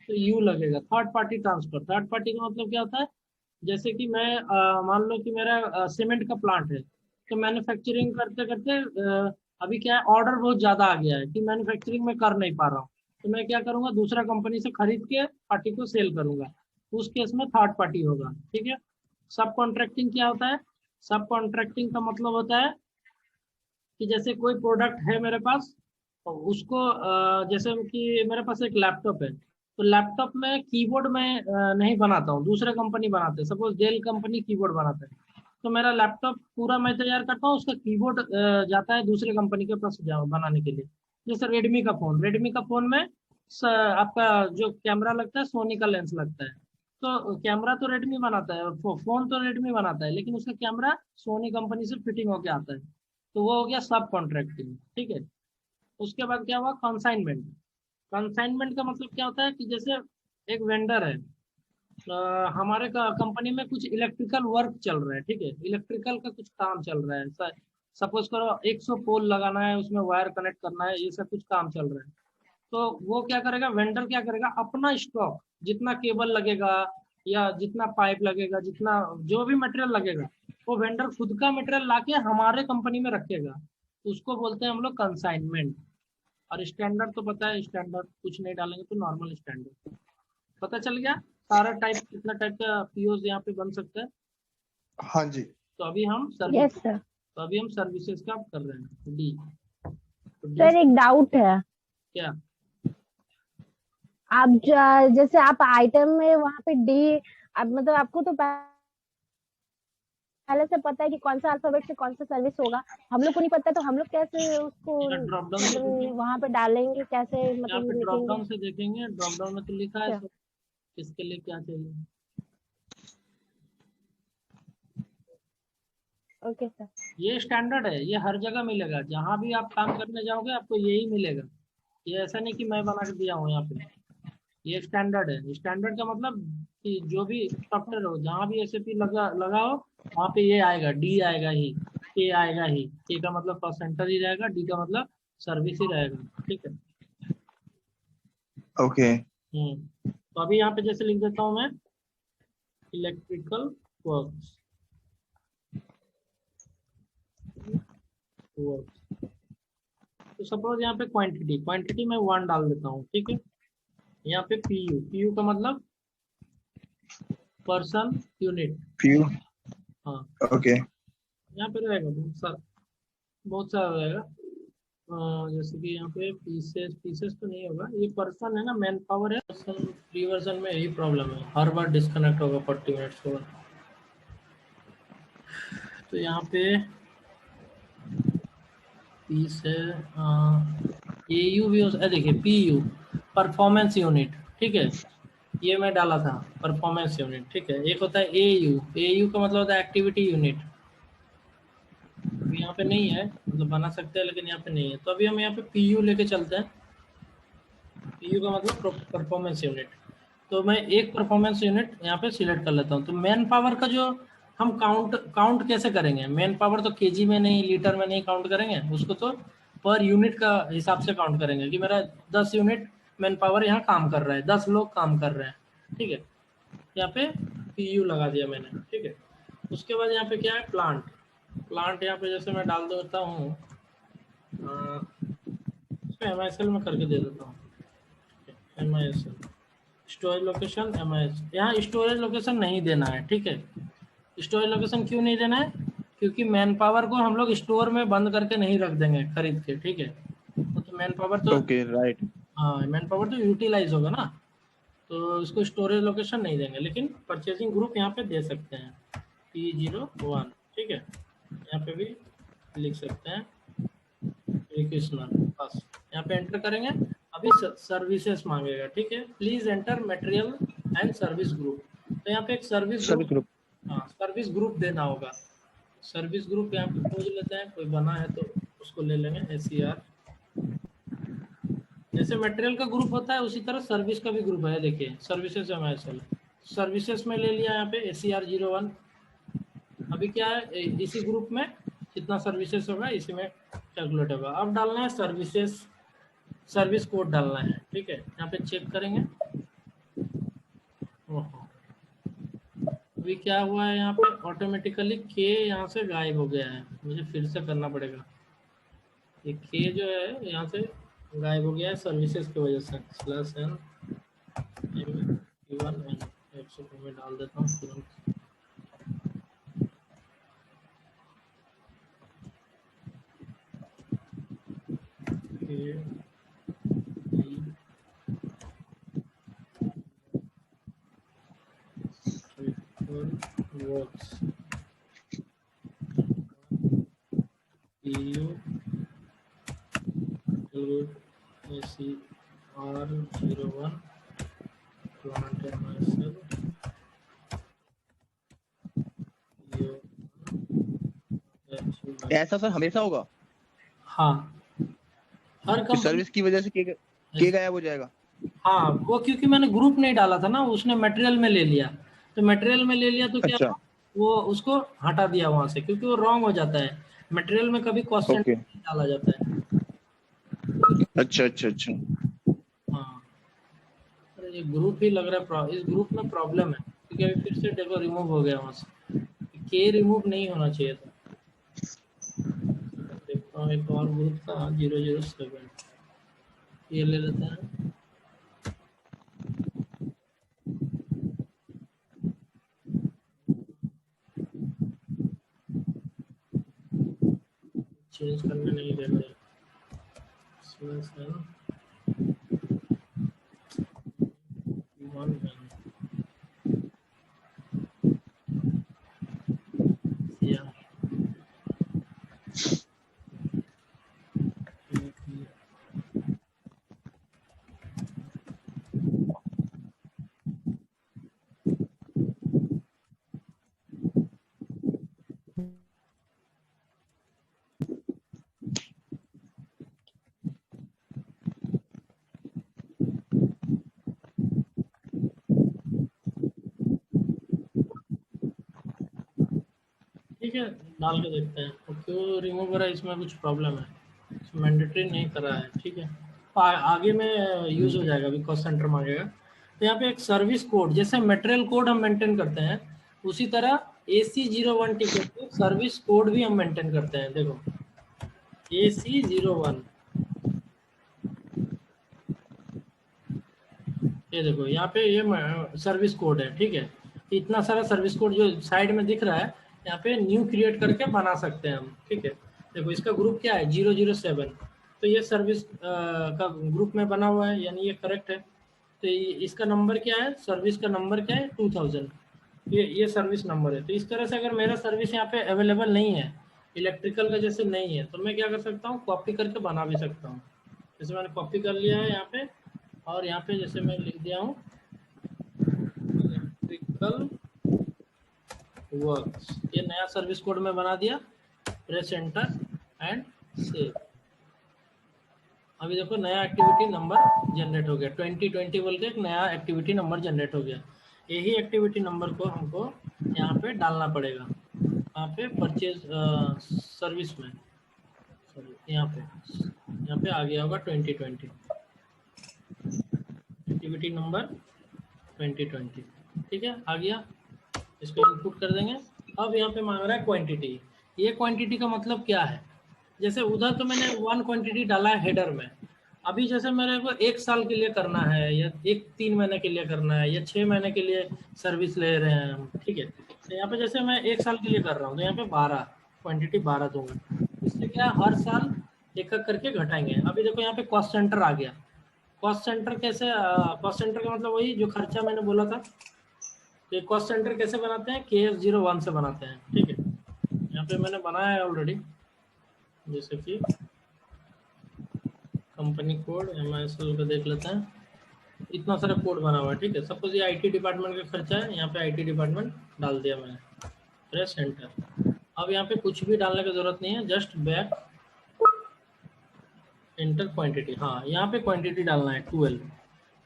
तो यू लगेगा। Third party transfer, third party का मतलब क्या होता है, जैसे कि मैं मान लो कि मेरा सीमेंट का प्लांट है, तो मैन्युफैक्चरिंग करते करते अभी क्या है, ऑर्डर बहुत ज्यादा आ गया है कि मैन्युफैक्चरिंग में कर नहीं पा रहा हूँ, तो मैं क्या करूंगा, दूसरा कंपनी से खरीद के पार्टी को सेल करूंगा, उस केस में थर्ड पार्टी होगा, ठीक है। सब कॉन्ट्रैक्टिंग क्या होता है, सब कॉन्ट्रैक्टिंग का मतलब होता है कि जैसे कोई प्रोडक्ट है मेरे पास, तो उसको जैसे कि मेरे पास एक लैपटॉप है, तो लैपटॉप में कीबोर्ड में नहीं बनाता हूँ, दूसरे कंपनी बनाते हैं, सपोज डेल कंपनी कीबोर्ड बनाता है, तो मेरा लैपटॉप पूरा मैं तैयार करता हूँ, उसका कीबोर्ड जाता है दूसरे कंपनी के पास बनाने के लिए। जैसे रेडमी का फोन, रेडमी का फोन में आपका जो कैमरा लगता है, सोनी का लेंस लगता है, तो कैमरा तो रेडमी बनाता है, फोन तो रेडमी बनाता है, लेकिन उसका कैमरा सोनी कंपनी से फिटिंग होके आता है, तो वो हो गया सब कॉन्ट्रैक्टिंग, ठीक है। उसके बाद क्या हुआ, कंसाइनमेंट। कंसाइनमेंट का मतलब क्या होता है कि जैसे एक वेंडर है, हमारे कंपनी में कुछ इलेक्ट्रिकल वर्क चल रहा है, ठीक है, इलेक्ट्रिकल का कुछ काम चल रहा है, सपोज करो 100 पोल लगाना है, उसमें वायर कनेक्ट करना है, ये सब कुछ काम चल रहा है। तो वो क्या करेगा, वेंडर क्या करेगा, अपना स्टॉक जितना केबल लगेगा या जितना पाइप लगेगा, जितना जो भी मटेरियल लगेगा, वो वेंडर खुद का मटेरियल लाके हमारे कंपनी में रखेगा, तो उसको बोलते हैं हम लोग कंसाइनमेंट। और स्टैंडर्ड तो पता है, स्टैंडर्ड कुछ नहीं डालेंगे तो नॉर्मल स्टैंडर्ड। पता चल गया सारा टाइप, कितना टाइप का पीओज यहाँ पे बन सकता है। हाँ जी। तो अभी हम सर्विस, यस सर। तो अभी हम सर्विसेज का कर रहे हैं, डी। तो डी सर एक डाउट है, क्या, आप जैसे आप आइटम में वहाँ पे डी, आप मतलब आपको तो पहले से पता है कि कौन सा अल्फाबेट से कौन सा सर्विस होगा, हम लोग को नहीं पता तो हम लोग कैसे उसको ड्रॉप डाउन से मतलब वहां पे डालेंगे, कैसे यहाँ मतलब पे ड्रॉप लिखेंगे? डाउन से देखेंगे, ड्रॉप डाउन में तो लिखा है अच्छा, सब किसके लिए क्या चाहिए। Okay sir. ये स्टैंडर्ड है, ये हर जगह मिलेगा, जहाँ भी आप काम करने जाओगे आपको यही मिलेगा। ये ऐसा नहीं कि मैं बना के दिया हूँ यहाँ पे, ये स्टैंडर्ड है। स्टैंडर्ड का मतलब कि जो भी सॉफ्टवेयर हो, जहाँ भी एसएपी लगा लगा हो, वहाँ पे ये आएगा, डी आएगा ही, के आएगा ही। के का मतलब कॉस्ट सेंटर ही रहेगा, डी का मतलब सर्विस ही रहेगा। ठीक है। ओके। तो अभी यहाँ पे जैसे लिख देता हूँ मैं, इलेक्ट्रिकल वर्क्स वर्क्स। तो सपोज यहाँ पे क्वांटिटी मैं 1 डाल देता हूँ। ठीक है। यहाँ पे पीयू का मतलब पर्सन यूनिट। फ्यू। हाँ, ओके। यहाँ पे रहेगा बहुत सारा रहेगा। जैसे कि यहाँ पे पीसेस तो नहीं होगा, ये पर्सन है ना, मैन पावर है। पर्सन फ्री वर्जन में यही प्रॉब्लम है, हर बार डिस्कनेक्ट होगा 40 मिनट्स के बाद। तो यहाँ पे पीस है, एयू भी हो, देखिए पीयू परफॉर्मेंस यूनिट। ठीक है, ये मैं डाला था परफॉर्मेंस यूनिट। ठीक है। एक होता है एयू का मतलब होता है एक्टिविटी यूनिट। यहाँ पे नहीं है, मतलब बना सकते हैं लेकिन यहाँ पे नहीं है। तो अभी हम यहाँ पे पीयू लेके चलते हैं। पीयू का मतलब परफॉर्मेंस यूनिट। तो मैं एक परफॉर्मेंस यूनिट यहाँ पे सिलेक्ट कर लेता हूँ। तो मैन पावर का जो हम काउंट कैसे करेंगे, मैन पावर तो केजी में नहीं, लीटर में नहीं काउंट करेंगे उसको, तो पर यूनिट का हिसाब से काउंट करेंगे कि मेरा 10 यूनिट मैन पावर यहाँ काम कर रहा है, 10 लोग काम कर रहे हैं। ठीक है। यहाँ पे पीयू लगा दिया मैंने। ठीक है। उसके बाद यहाँ पे क्या है, प्लांट यहाँ पे जैसे मैं डाल देता हूँ, इसको MISL में करके दे देता हूँ। MISL स्टोरेज लोकेशन MIS, यहाँ स्टोरेज लोकेशन नहीं देना है। ठीक है। स्टोरेज लोकेशन क्यों नहीं देना है, क्योंकि मैन पावर को हम लोग स्टोर में बंद करके नहीं रख देंगे खरीद के। ठीक है। तो मैन पावर तो, ओके राइट। हाँ मैन पावर तो यूटिलाइज होगा ना, तो इसको स्टोरेज लोकेशन नहीं देंगे, लेकिन परचेजिंग ग्रुप यहाँ पे दे सकते हैं P01। ठीक है। यहाँ पे भी लिख सकते हैं कृष्णा, बस यहाँ पे एंटर करेंगे। अभी सर्विसेज मांगेगा। ठीक है। Please enter material and service group. तो यहाँ पे एक सर्विस सर्विस ग्रुप, ग्रुप। हाँ सर्विस ग्रुप देना होगा। सर्विस ग्रुप यहाँ पे खोज लेते हैं, कोई बना है तो उसको ले लेंगे। SCR, जैसे मटेरियल का ग्रुप होता है उसी तरह सर्विस का भी ग्रुप है। देखिए सर्विसेज MISL, सर्विसेज में ले लिया यहाँ पे SCR01। अभी क्या है, इसी ग्रुप में जितना सर्विसेज होगा इसी में कैलकुलेट होगा। अब डालना है सर्विसेज, सर्विस कोड डालना है। ठीक है। यहाँ पे चेक करेंगे। ओहो, अभी क्या हुआ है, यहाँ पे ऑटोमेटिकली के यहाँ से गायब हो गया है, मुझे फिर से करना पड़ेगा। ये के जो है यहाँ से गायब हो गया है सर्विसेज की वजह से। /n M1N 100 में डाल देता हूँ तुरंत। Works EU SCR01 plant MISL ऐसा सर हमेशा होगा हाँ, हर कि कंपनी। सर्विस की वजह से के गायब हो जाएगा? हाँ, वो क्योंकि मैंने ग्रुप नहीं डाला था ना, उसने मटेरियल में ले लिया। तो मटेरियल में ले लिया तो क्या अच्छा। हुआ? वो उसको हटा दिया वहां से, क्योंकि वो रॉन्ग हो जाता है। मटेरियल में कभी क्वेश्चन ओके। नहीं डाला जाता है। अच्छा अच्छा अच्छा। हाँ, अरे ये ग्रुप ही लग रहा है, इस ग्रुप में प्रॉब्लम है, क्योंकि अभी फिर से देखो रिमूव हो गया वहां से। के रिमूव नहीं होना चाहिए था। देखता हूँ, एक और ग्रुप था 007, ये ले लेते हैं। चेंज करने नहीं दे रहे। ठीक है, डाल के देखते हैं तो क्यों रिमूव हो रहा है, इसमें कुछ प्रॉब्लम है, मैंडेटरी नहीं कर रहा है। ठीक है, आगे में यूज हो जाएगा, अभी कॉस्ट सेंटर मांगेगा। तो यहाँ पे एक सर्विस कोड, जैसे मटेरियल कोड हम मेंटेन करते हैं उसी तरह AC01 टिकट पे सर्विस कोड भी हम मेंटेन करते हैं। देखो AC01, ये देखो यहाँ पे ये सर्विस कोड है। ठीक है, इतना सारा सर्विस कोड जो साइड में दिख रहा है, यहाँ पे न्यू क्रिएट करके बना सकते हैं हम। ठीक है, देखो इसका ग्रुप क्या है 007, तो ये सर्विस का ग्रुप में बना हुआ है, यानी ये करेक्ट है। तो इसका नंबर क्या है, सर्विस का नंबर क्या है 2000, ये सर्विस नंबर है। तो इस तरह से अगर मेरा सर्विस यहाँ पे अवेलेबल नहीं है, इलेक्ट्रिकल का जैसे नहीं है, तो मैं क्या कर सकता हूँ, कॉपी करके बना भी सकता हूँ। जैसे मैंने कॉपी कर लिया है यहाँ पे, और यहाँ पे जैसे मैं लिख दिया हूँ इलेक्ट्रिकल वर्क्स, ये नया सर्विस कोड में बना दिया, प्रेस एंटर एंड सेव। अभी देखो नया एक्टिविटी नंबर जनरेट हो गया, 2020 बोल के एक नया एक्टिविटी नंबर जनरेट हो गया। यही एक्टिविटी नंबर को हमको यहाँ पे डालना पड़ेगा, यहाँ पे परचेज सर्विस में, सॉरी यहाँ पे आ गया होगा 2020, एक्टिविटी नंबर 2020। ठीक है, आ गया, इसको इनपुट कर देंगे। अब यहाँ पे मांग रहा है क्वांटिटी। ये क्वांटिटी का मतलब क्या है, जैसे उधर तो मैंने 1 क्वांटिटी डाला है हेडर में, अभी जैसे मेरे को 1 साल के लिए करना है, या 3 महीने के लिए करना है, या 6 महीने के लिए सर्विस ले रहे हैं हम। ठीक है, तो यहाँ पे जैसे मैं 1 साल के लिए कर रहा हूँ, तो यहाँ पे 12 क्वांटिटी 12 दूंगा। इससे क्या है, हर साल एक एक करके घटाएंगे। अभी देखो यहाँ पे कॉस्ट सेंटर आ गया। कॉस्ट सेंटर कैसे, कॉस्ट सेंटर का मतलब वही जो खर्चा मैंने बोला था। तो ये कॉस्ट सेंटर कैसे बनाते हैं, KF01 से बनाते हैं। ठीक है, यहाँ पे मैंने बनाया है ऑलरेडी, जैसे कि कंपनी कोड MISL का देख लेते हैं, इतना सारा कोड बना हुआ है। ठीक है, सपोज ये IT डिपार्टमेंट का खर्चा है, यहाँ पे IT डिपार्टमेंट डाल दिया मैंने, प्रेस एंटर। अब यहाँ पे कुछ भी डालने की जरूरत नहीं है, जस्ट बैक एंटर क्वांटिटी। हाँ, यहाँ पे क्वांटिटी डालना है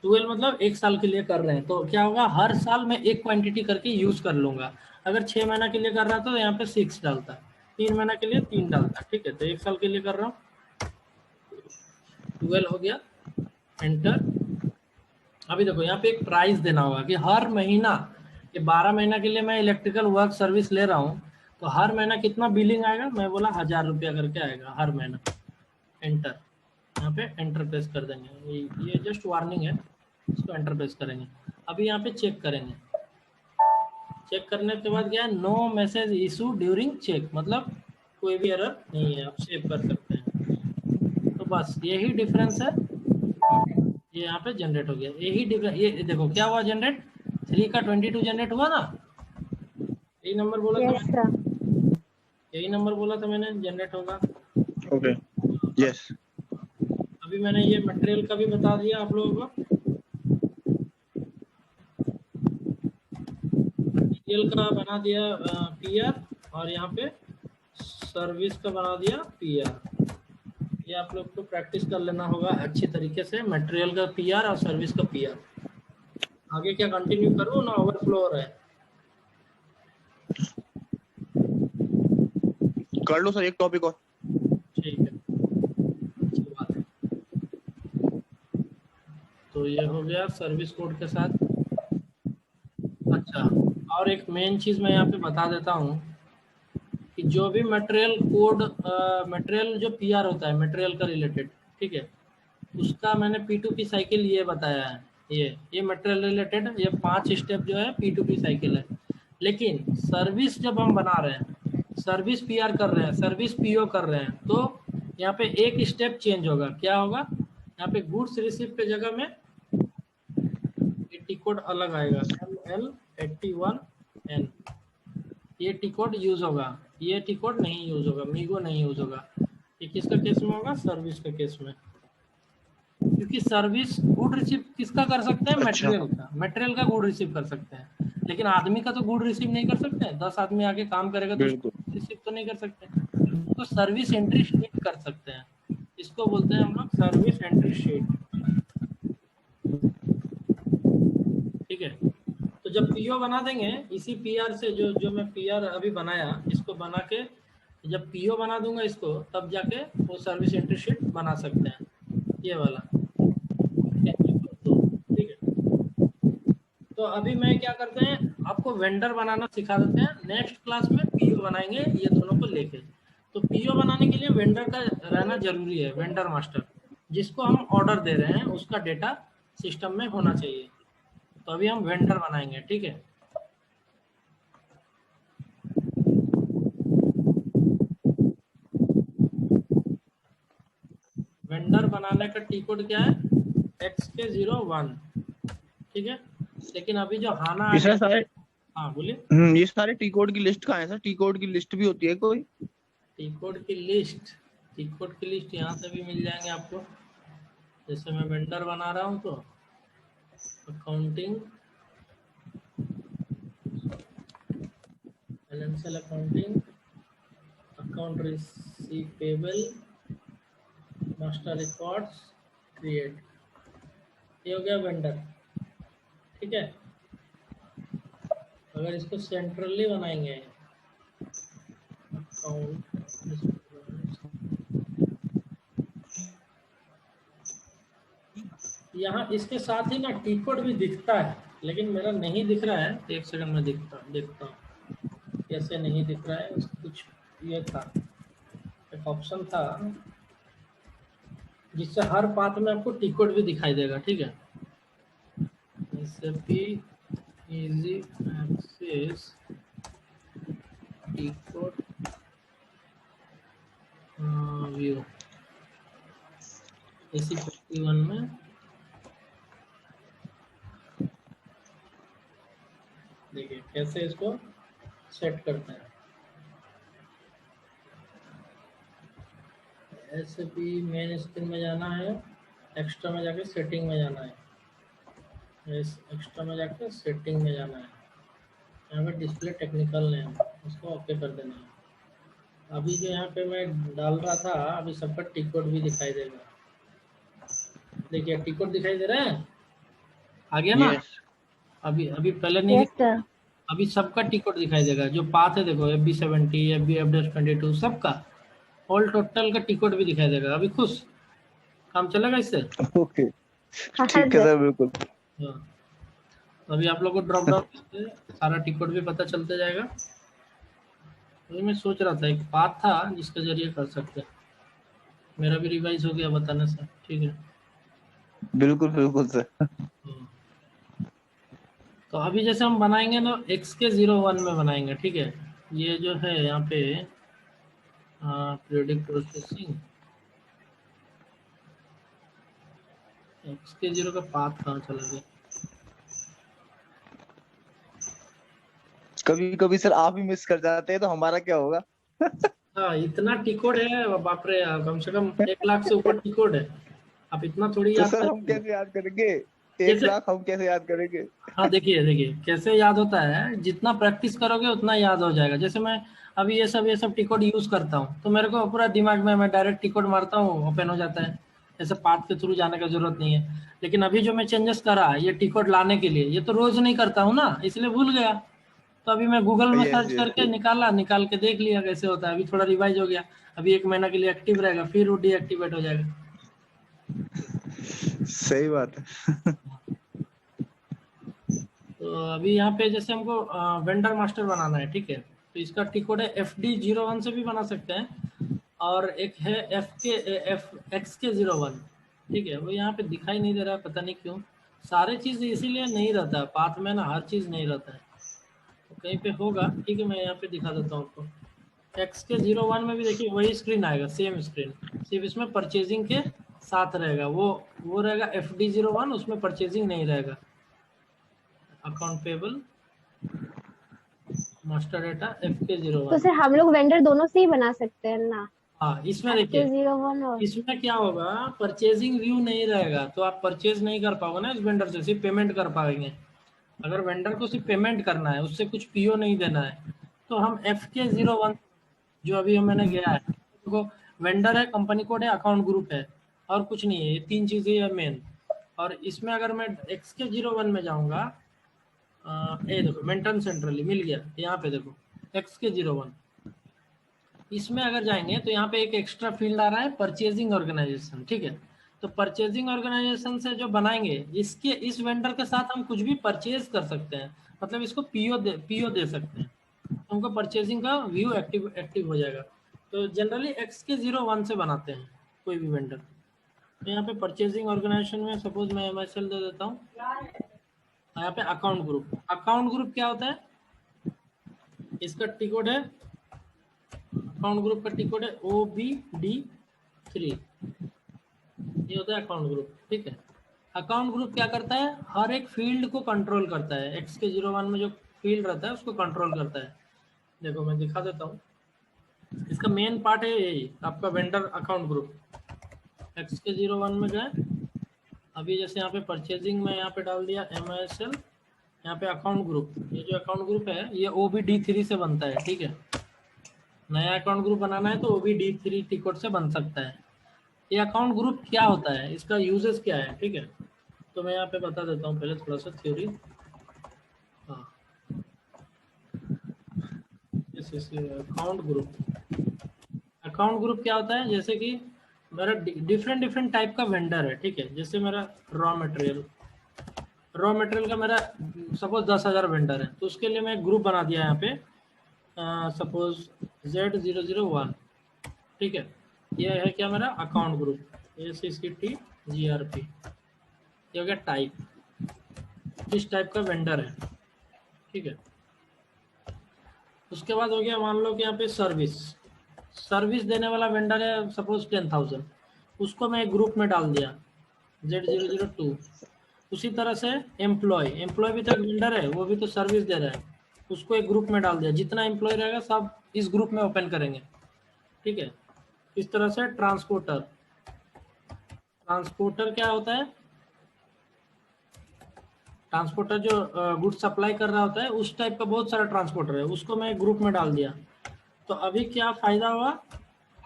12 मतलब 1 साल के लिए कर रहे हैं, तो क्या होगा, हर साल मैं 1 क्वांटिटी करके यूज कर लूंगा। अगर 6 महीना के लिए कर रहा था तो यहाँ पे 6 डालता, 3 महीना के लिए 3 डालता। ठीक है, तो 1 साल के लिए कर रहा हूँ, 12 हो गया, एंटर। अभी देखो यहाँ पे एक प्राइस देना होगा कि हर महीना, ये 12 महीना के लिए मैं इलेक्ट्रिकल वर्क सर्विस ले रहा हूँ, तो हर महीना कितना बिलिंग आएगा, मैं बोला 1000 रुपया करके आएगा हर महीना। एंटर, यहाँ पे एंटर प्रेस कर देंगे, ये जस्ट वार्निंग है, इसको एंटर प्रेस करेंगे। अभी यहाँ पे चेक करेंगे, चेक करने के बाद क्या है, no message issue during check, मतलब कोई भी एरर नहीं है, आप सेव कर सकते हैं। तो बस यही डिफरेंस है, ये यहाँ पे जनरेट हो गया, यही डिफरेंस। ये देखो क्या हुआ, जनरेट 3 का 22 जनरेट हुआ ना, यही नंबर बोला था, यही नंबर बोला था मैंने, जनरेट होगा। Okay, yes. अभी मैंने ये मटेरियल का भी बता दिया आप लोगों को, मटेरियल का बना दिया PR, और यहाँ पे सर्विस का बना दिया PR। ये आप लोग को प्रैक्टिस कर लेना होगा अच्छी तरीके से, मटेरियल का PR और सर्विस का PR। आगे क्या कंटिन्यू करूँ ना, ओवरफ्लो हो रहा है? कर लो सर, एक टॉपिक और। ठीक है, अच्छी बात है। तो ये हो गया सर्विस कोड के साथ। अच्छा, और एक मेन चीज़ मैं यहाँ पे बता देता हूँ कि जो भी मटेरियल कोड, मटेरियल जो PR होता है मटेरियल का रिलेटेड, ठीक है, उसका मैंने P2P साइकिल ये बताया है। ये मटेरियल रिलेटेड ये 5 स्टेप जो है P2P साइकिल है। लेकिन सर्विस जब हम बना रहे हैं, सर्विस PR कर रहे हैं, सर्विस PO कर रहे हैं, तो यहाँ पे एक स्टेप चेंज होगा। क्या होगा, यहाँ पे गुड्स रिसीव के जगह में टी कोड अलग आएगा, ML81N, ये टी कोड यूज होगा, ये टी कोड नहीं यूज होगा, मीगो नहीं यूज होगा। ये किसका केस में होगा, सर्विस का केस में, क्योंकि सर्विस गुड रिसीव किसका कर सकते हैं, मटेरियल का, मटेरियल का गुड रिसीव कर सकते हैं, लेकिन आदमी का तो गुड रिसीव नहीं कर सकते हैं। 10 आदमी आके काम करेगा तो रिसीव तो नहीं कर सकते, तो सर्विस एंट्री शीट कर सकते हैं, इसको बोलते हैं हम लोग सर्विस एंट्री शीट। ठीक है, तो जब पीओ बना देंगे इसी पीआर से, जो जो मैं पीआर अभी बनाया, इसको बना के जब पीओ बना दूंगा इसको, तब जाके वो सर्विस एंट्री शीट बना सकते हैं, ये वाला। ठीक है, तो अभी मैं क्या करते हैं, आपको वेंडर बनाना सिखा देते हैं। नेक्स्ट क्लास में पीओ बनाएंगे ये दोनों को लेके। तो पीओ बनाने के लिए वेंडर का रहना जरूरी है, वेंडर मास्टर, जिसको हम ऑर्डर दे रहे हैं उसका डेटा सिस्टम में होना चाहिए। तो अभी हम वेंडर बनाएंगे, ठीक है। वेंडर बनाने का टी कोड क्या है, XK01, ठीक है। लेकिन अभी जो हाना आ गया, सारे हाँ बोलिए। ये सारे टी कोड की लिस्ट कहाँ है सर? टी कोड की लिस्ट भी होती है कोई? टी कोड की लिस्ट यहाँ से भी मिल जाएंगे आपको। जैसे मैं वेंडर बना रहा हूँ तो accounting, financial accounting, account receivable, master records, create, ये हो गया वेंडर, ठीक है। अगर इसको सेंट्रली बनाएंगे, अकाउंट, यहाँ इसके साथ ही ना टी कोड भी दिखता है, लेकिन मेरा नहीं दिख रहा है। एक सेकंड में देखता हूँ कैसे नहीं दिख रहा है। उसका कुछ ये था, एक ऑप्शन था जिससे हर पाथ में आपको टी कोड भी दिखाई देगा, ठीक है। SAP easy access T code view, AC 51 में देखिए कैसे इसको सेट करते हैं। SAP मेन स्क्रीन में जाना है, एक्स्ट्रा में जाके सेटिंग में जाना है, एक्स्ट्रा में जाके सेटिंग में जाना है, यहाँ पे डिस्प्ले टेक्निकल नेम, उसको ओके कर देना है। अभी जो यहाँ पे मैं डाल रहा था, अभी सबका टी कोड भी दिखाई देगा। देखिए टी कोड दिखाई दे रहा है, आ गया ना। अभी पहले नहीं यस सर। अभी सबका टी कोड दिखाई देगा। जो पाथ है देखो, FB70, FB-22 सबका ऑल टोटल का टी कोड भी दिखाई देगा। अभी खुश काम चलेगा इससे। ओके ठीक है सर, बिल्कुल। हाँ, अभी आप लोग को ड्रॉप डाउन करके सारा टी कोड भी पता चलते जाएगा। तो मैं सोच रहा था एक पाथ था जिसके जरिए कर सकते हैं। मेरा भी रिवाइज हो गया बताने से, ठीक है। बिल्कुल बिल्कुल सर। तो अभी जैसे हम बनाएंगे ना XK01 में बनाएंगे, ठीक है। ये जो है यहाँ पे पीरियडिक प्रोसेसिंग, XK0 का पाथ कहाँ चला गया। कभी कभी सर आप ही मिस कर जाते हैं तो हमारा क्या होगा? हाँ, इतना टी कोड है बाप रे यार, कम से कम 1 लाख से ऊपर टी कोड है। आप इतना थोड़ी तो याद सर हम करेंगे। कैसे याद करेंगे? 1 जैसे लाख हम कैसे याद करेंगे? हाँ देखिए कैसे याद होता है, जितना प्रैक्टिस करोगे उतना याद हो जाएगा। जैसे मैं अभी ये सब टी कोड यूज करता हूँ तो मेरे को पूरा दिमाग में, मैं डायरेक्ट टी कोड मारता हूँ, ओपन हो जाता है। ऐसे पाथ के थ्रू जाने का जरूरत नहीं है। लेकिन अभी जो मैं चेंजेस करा ये टी कोड लाने के लिए, ये तो रोज नहीं करता हूँ ना, इसलिए भूल गया। तो अभी मैं गूगल में सर्च करके निकाल के देख लिया कैसे होता है। अभी थोड़ा रिवाइज हो गया, अभी 1 महीना के लिए एक्टिव रहेगा, फिर वो डीएक्टिवेट हो जाएगा। सही बात है। तो अभी यहाँ पे जैसे हमको वेंडर मास्टर बनाना है, ठीक है। तो इसका टी कोड है FD01 से भी बना सकते हैं, और एक है XK01, ठीक है। वो यहाँ पे दिखाई नहीं दे रहा है, पता नहीं क्यों। सारे चीज इसीलिए नहीं रहता है पाथ में ना, हर चीज नहीं रहता है, तो कहीं पे होगा, ठीक है। मैं यहाँ पे दिखा देता हूँ आपको। XK01 में भी देखिए वही स्क्रीन आएगा, सेम स्क्रीन, सिर्फ इसमें परचेजिंग के साथ रहेगा। वो रहेगा FD01, उसमें परचेजिंग नहीं रहेगा। अकाउंट पेबल, मास्टर डेटा तो FK01। सर हम लोग वेंडर दोनों से ही बना सकते हैं ना? हाँ, इसमें देखिए FK01 और इसमें क्या होगा, परचेजिंग व्यू नहीं रहेगा, तो आप परचेज नहीं कर पाओगे ना इस वेंडर से, सिर्फ पेमेंट कर पाएंगे। अगर वेंडर को सिर्फ पेमेंट करना है, उससे कुछ पीओ नहीं देना है, तो हम FK01 जो अभी मैंने गया है, देखो वेंडर है, कंपनी कोड है, अकाउंट ग्रुप है, और कुछ नहीं है। ये 3 चीजें है मेन। और इसमें अगर मैं XK01 में जाऊंगा, ये देखो मेंटेन सेंट्रली मिल गया। यहाँ पे देखो XK01, इसमें अगर जाएंगे तो यहाँ पे एक एक्स्ट्रा फील्ड आ रहा है परचेजिंग ऑर्गेनाइजेशन, ठीक है। तो परचेजिंग ऑर्गेनाइजेशन से जो बनाएंगे, इसके इस वेंडर के साथ हम कुछ भी परचेज कर सकते हैं, मतलब इसको पीओ दे सकते हैं, हमको परचेजिंग का व्यू एक्टिव हो जाएगा। तो जनरली XK01 से बनाते हैं कोई भी वेंडर। तो यहाँ पे परचेजिंग ऑर्गेनाइजेशन में सपोज मैं MSL दे देता हूँ। यहाँ पे अकाउंट ग्रुप क्या होता है, इसका टी कोड है, अकाउंट ग्रुप का टी कोड है OBD3, ये होता है अकाउंट ग्रुप, ठीक है। अकाउंट ग्रुप क्या करता है, हर एक फील्ड को कंट्रोल करता है। XK01 में जो फील्ड रहता है उसको कंट्रोल करता है। देखो मैं दिखा देता हूँ, इसका मेन पार्ट है यही आपका वेंडर अकाउंट ग्रुप। XK01 में गए, अभी जैसे यहाँ पे परचेजिंग में यहाँ पे डाल दिया MISL, यहाँ पे अकाउंट ग्रुप, ये जो अकाउंट ग्रुप है ये OBD3 से बनता है, ठीक है। नया अकाउंट ग्रुप बनाना है तो OBD3 टी कोड से बन सकता है। ये अकाउंट ग्रुप क्या होता है, इसका यूजेस क्या है, ठीक है। तो मैं यहाँ पे बता देता हूँ पहले थोड़ा सा थ्योरी। हाँ, अकाउंट ग्रुप क्या होता है, जैसे कि मेरा डिफरेंट टाइप का वेंडर है, ठीक है। जैसे मेरा रॉ मटेरियल का मेरा सपोज 10,000 वेंडर है, तो उसके लिए मैं एक ग्रुप बना दिया यहाँ पे, सपोज Z001, ठीक है। ये है क्या मेरा अकाउंट ग्रुप, ACCT-GRP, ये हो गया टाइप, किस टाइप का वेंडर है, ठीक है। उसके बाद हो गया, मान लो कि यहाँ पे सर्विस देने वाला वेंडर है सपोज 10,000, उसको मैं एक ग्रुप में डाल दिया Z002। उसी तरह से एम्प्लॉय भी तो एक वेंडर है, वो भी तो सर्विस दे रहा है, उसको एक ग्रुप में डाल दिया। जितना एम्प्लॉय रहेगा सब इस ग्रुप में ओपन करेंगे, ठीक है। इस तरह से ट्रांसपोर्टर क्या होता है, ट्रांसपोर्टर जो गुड्स सप्लाई कर रहा होता है, उस टाइप का बहुत सारा ट्रांसपोर्टर है, उसको मैं एक ग्रुप में डाल दिया। तो अभी क्या फायदा हुआ,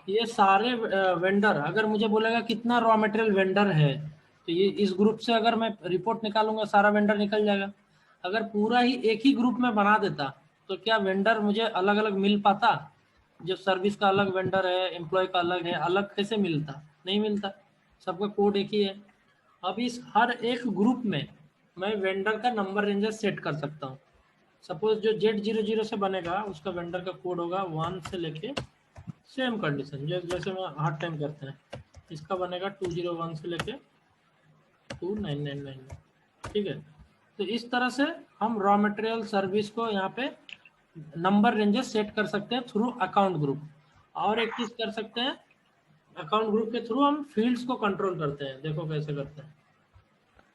ये सारे वेंडर, अगर मुझे बोलेगा कितना रॉ मटेरियल वेंडर है, तो ये इस ग्रुप से अगर मैं रिपोर्ट निकालूंगा सारा वेंडर निकल जाएगा। अगर पूरा ही एक ही ग्रुप में बना देता तो क्या वेंडर मुझे अलग अलग मिल पाता, जो सर्विस का अलग वेंडर है, एम्प्लॉय का अलग है, अलग कैसे मिलता, नहीं मिलता, सबका कोड एक ही है। अब इस हर एक ग्रुप में मैं वेंडर का नंबर रेंजेस सेट कर सकता हूँ। सपोज जो Z00 से बनेगा उसका वेंडर का कोड होगा 1 से लेके, सेम कंडीशन जैसे मैं हर टाइम करते हैं, इसका बनेगा 201 से लेके 2999, ठीक है। तो इस तरह से हम रॉ मटेरियल सर्विस को यहाँ पे नंबर रेंजेस सेट कर सकते हैं थ्रू अकाउंट ग्रुप। और एक चीज कर सकते हैं, अकाउंट ग्रुप के थ्रू हम फील्ड्स को कंट्रोल करते हैं। देखो कैसे करते हैं,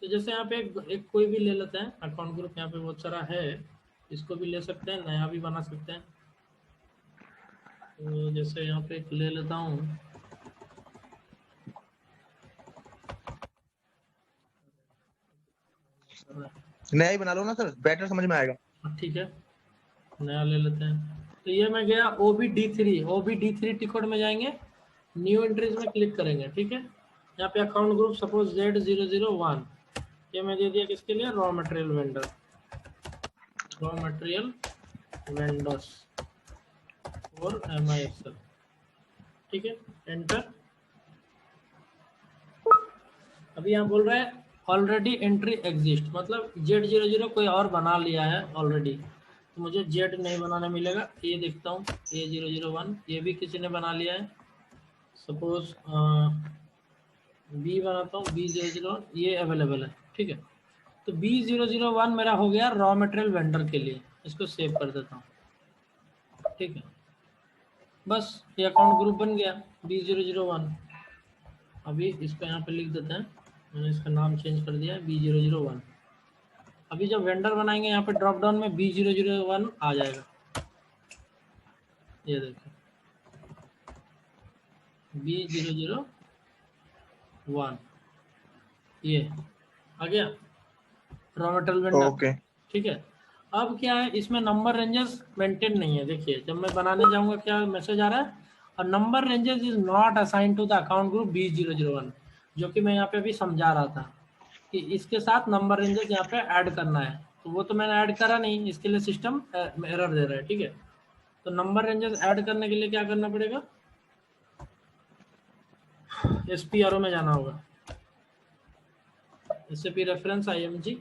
तो जैसे यहाँ पे एक कोई भी ले लेते हैं अकाउंट ग्रुप, यहाँ पे बहुत सारा है, इसको भी ले सकते हैं, नया भी बना सकते हैं। तो जैसे यहाँ पे एक ले लेता हूँ, नया ही बना लो ना सर, बेटर समझ में आएगा। ठीक है, नया ले लेते हैं। तो ये मैं गया OBD3 टिकट में जाएंगे, न्यू एंट्रीज में क्लिक करेंगे, ठीक है। यहाँ पे अकाउंट ग्रुप सपोज Z001, ये मैं दे दिया किसके लिए, रॉ मटेरियल वेंडर्स और MISL, ठीक है, एंटर। अभी यहाँ बोल रहा है ऑलरेडी एंट्री एग्जिस्ट, मतलब Z00 कोई और बना लिया है ऑलरेडी, तो मुझे Z नहीं बनाने मिलेगा। ये देखता हूँ A001, ये भी किसी ने बना लिया है, सपोज B बनाता हूँ, B001 ये अवेलेबल है, ठीक है। तो B001 मेरा हो गया रॉ मटेरियल वेंडर के लिए, इसको सेव कर देता हूँ, ठीक है। बस ये अकाउंट ग्रुप बन गया B001। अभी इसको यहाँ पे लिख देते हैं, मैंने इसका नाम चेंज कर दिया है B001। अभी जब वेंडर बनाएंगे यहाँ पे ड्रॉप डाउन में B001 आ जाएगा, ये देखो B001 ये आ गया रॉ मटेरियल वेंडर, ओके। ठीक है। अब क्या है, इसमें नंबर रेंजेस मेंटेन नहीं है। देखिए जब मैं बनाने जाऊंगा क्या मैसेज आ रहा है, और number ranges is not assign to the account group B001, जो कि मैं यहाँ पे अभी समझा रहा था कि इसके साथ नंबर रेंजेस यहाँ पे ऐड करना है। तो वो तो मैंने ऐड करा नहीं, इसके लिए सिस्टम एरर दे रहा है। ठीक है, तो नंबर रेंजेस ऐड करने के लिए क्या करना पड़ेगा, SPRO में जाना होगा, SAP रेफरेंस IMG,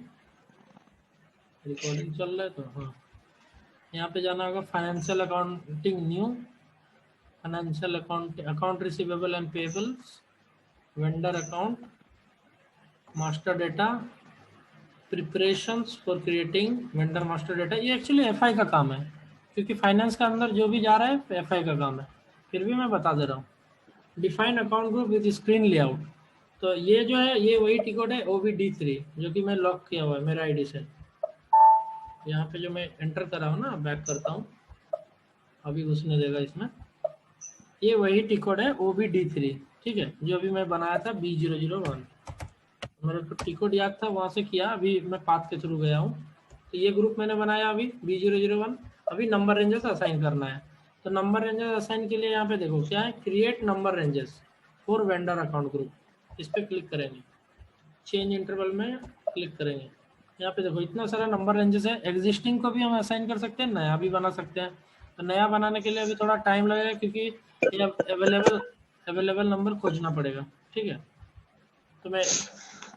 रिकॉर्डिंग चल रहा है तो हाँ, यहाँ पे जाना होगा financial accounting new, financial account receivable and payables, vendor account, master data, preparations for creating vendor master data. ये एक्चुअली FI का काम है, क्योंकि फाइनेंस का अंदर जो भी जा रहा है FI का काम है, फिर भी मैं बता दे रहा हूँ। Define account group with screen layout, तो ये जो है ये वही टिकट है OBD3 जो कि मैं लॉक किया हुआ है मेरा ID से। यहाँ पे जो मैं एंटर कर रहा हूँ ना, बैक करता हूँ, अभी घुसने देगा इसमें। ये वही टिकट है OBD3, ठीक है, जो अभी मैं बनाया था B001, मेरे को टिकट याद था, वहाँ से किया, अभी मैं पाथ के थ्रू गया हूँ। तो ये ग्रुप मैंने बनाया अभी B001, अभी नंबर रेंजेस असाइन करना है। तो नंबर रेंजेस असाइन के लिए यहाँ पे देखो क्या है, create number ranges for vendor account group, इस पर क्लिक करेंगे, चेंज इंटरवल में क्लिक करेंगे। यहाँ पे देखो इतना सारा नंबर रेंजेस है, एग्जिस्टिंग को भी हम असाइन कर सकते हैं, नया भी बना सकते हैं। तो नया बनाने के लिए अभी थोड़ा टाइम लगेगा, क्योंकि ये अवेलेबल नंबर खोजना पड़ेगा। ठीक है, तो मैं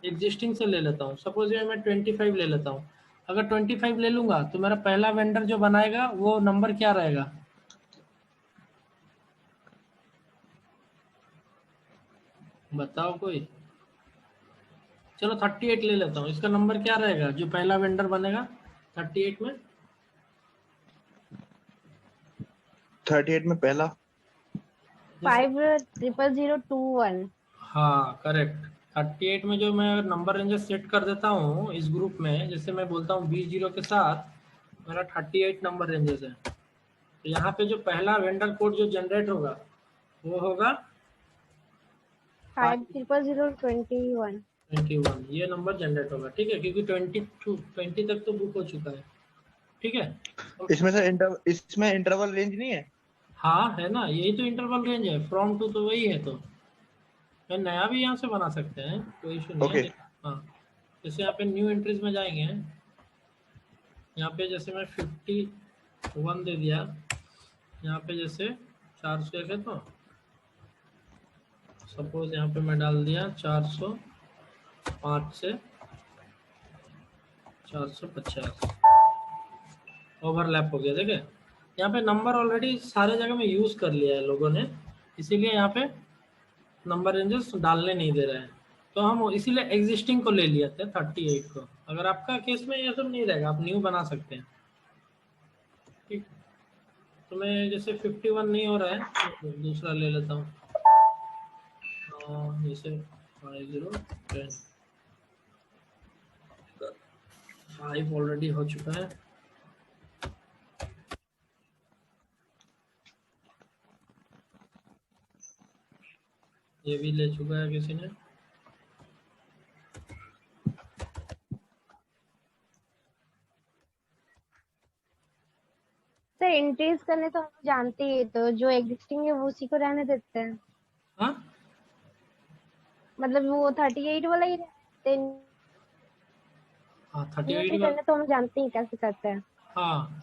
एग्जिस्टिंग से ले लेता हूँ, सपोज ये मैं 25 ले लेता हूँ। अगर 25 ले लूंगा तो मेरा पहला वेंडर जो बनाएगा वो नंबर क्या रहेगा, बताओ कोई। चलो 38 ले लेता हूँ, इसका नंबर क्या रहेगा जो पहला वेंडर बनेगा 38 में? 38 में पहला 500021। हाँ करेक्ट, 38 में जो मैं नंबर रेंजेस सेट कर देता हूँ इस ग्रुप में, जैसे मैं बोलता हूँ B0 के साथ मेरा 38 नंबर रेंजेस है, तो यहाँ पे जो पहला वेंडर कोड जो जनरेट होगा वो होगा 500021। 21, ये नंबर जनरेट होगा। ठीक है, क्योंकि 20 तक तो बुक हो चुका है। ठीक है, इसमें इंटरवल रेंज नहीं है? हाँ है ना, यही तो इंटरवल रेंज है, फ्रॉम टू तो वही है। तो मैं नया भी यहाँ से बना सकते हैं, कोई इशू नहीं है। Okay. हाँ, जैसे यहाँ पे न्यू एंट्रीज में जाएंगे, यहाँ पे जैसे मैं 51 दे दिया, यहाँ पे जैसे 401 है, तो सपोज यहाँ पे मैं डाल दिया 405 से 450, ओवरलैप हो गया। देखे यहाँ पे नंबर ऑलरेडी सारे जगह में यूज कर लिया है लोगों ने, इसीलिए यहाँ पे नंबर रेंजेस डालने नहीं दे रहे हैं। तो हम इसीलिए एग्जिस्टिंग को ले लिया थे 38 को। अगर आपका केस में ये सब नहीं रहेगा, आप न्यू बना सकते हैं। ठीक, तो मैं जैसे 51 नहीं हो रहा है तो दूसरा ले लेता हूँ, जैसे 5010, 5 ऑलरेडी हो चुका है। ये भी ले चुका है किसी ने। सर इंक्रीज करने तो हम जानते ही, तो जो एग्जिस्टिंग है वो उसी को रहने देते हैं। हाँ मतलब वो 38 वाला ही रहते हैं। हाँ, Entry 38 करने तो हम जानते ही कैसे करते हैं। हाँ,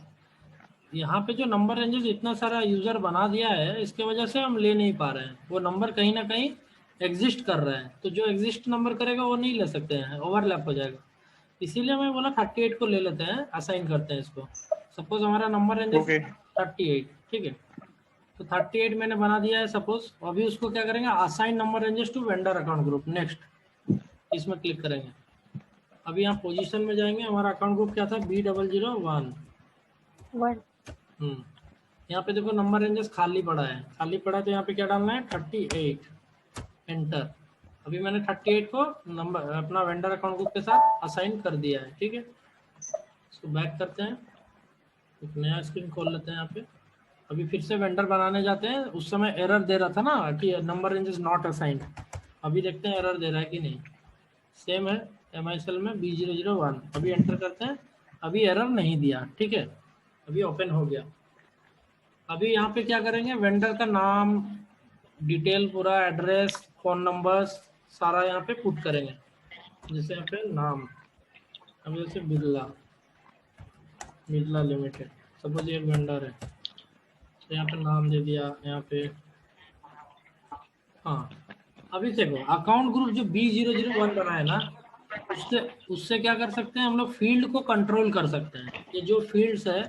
यहाँ पे जो नंबर रेंजेस इतना सारा यूजर बना दिया है, इसके वजह से हम ले नहीं पा रहे हैं। वो नंबर कहीं ना कहीं एग्जिस्ट कर रहा है, तो जो एग्जिस्ट नंबर करेगा वो नहीं ले सकते हैं, ओवरलैप हो जाएगा। इसीलिए मैं बोला 38 को ले लेते हैं, असाइन करते हैं इसको। सपोज हमारा नंबर रेंजेस Okay. 38, ठीक है, तो 38 मैंने बना दिया है सपोज। अभी उसको क्या करेंगे, assign number ranges to vendor account group, next, इसमें क्लिक करेंगे। अभी यहाँ पोजीशन में जाएंगे, हमारा अकाउंट ग्रुप क्या था, B001। यहाँ पे देखो नंबर रेंजेस खाली पड़ा है, तो यहाँ पे क्या डालना है, 38, एंटर। अभी मैंने 38 को नंबर अपना वेंडर अकाउंट ग्रुप के साथ असाइन कर दिया है। ठीक है, इसको बैक करते हैं, एक नया स्क्रीन खोल लेते हैं यहाँ पे। अभी फिर से वेंडर बनाने जाते हैं, उस समय एरर दे रहा था ना कि number range is not assigned. अभी देखते हैं एरर दे रहा है कि नहीं। सेम है MISL में B001, अभी एंटर करते हैं, अभी एरर नहीं दिया। ठीक है, अभी ओपन हो गया। अभी यहाँ पे क्या करेंगे, वेंडर का नाम, डिटेल पूरा, एड्रेस, फोन नंबर्स सारा यहाँ पे पुट करेंगे। जैसे यहाँ पे नाम, अब जैसे बिरला, बिरला लिमिटेड, सपोज ये वेंडर है, तो यहाँ पे नाम दे दिया यहाँ पे। हाँ, अभी देखो अकाउंट ग्रुप जो B001 बना है ना, उससे उससे क्या कर सकते हैं हम लोग, फील्ड को कंट्रोल कर सकते हैं। ये जो फील्ड्स है,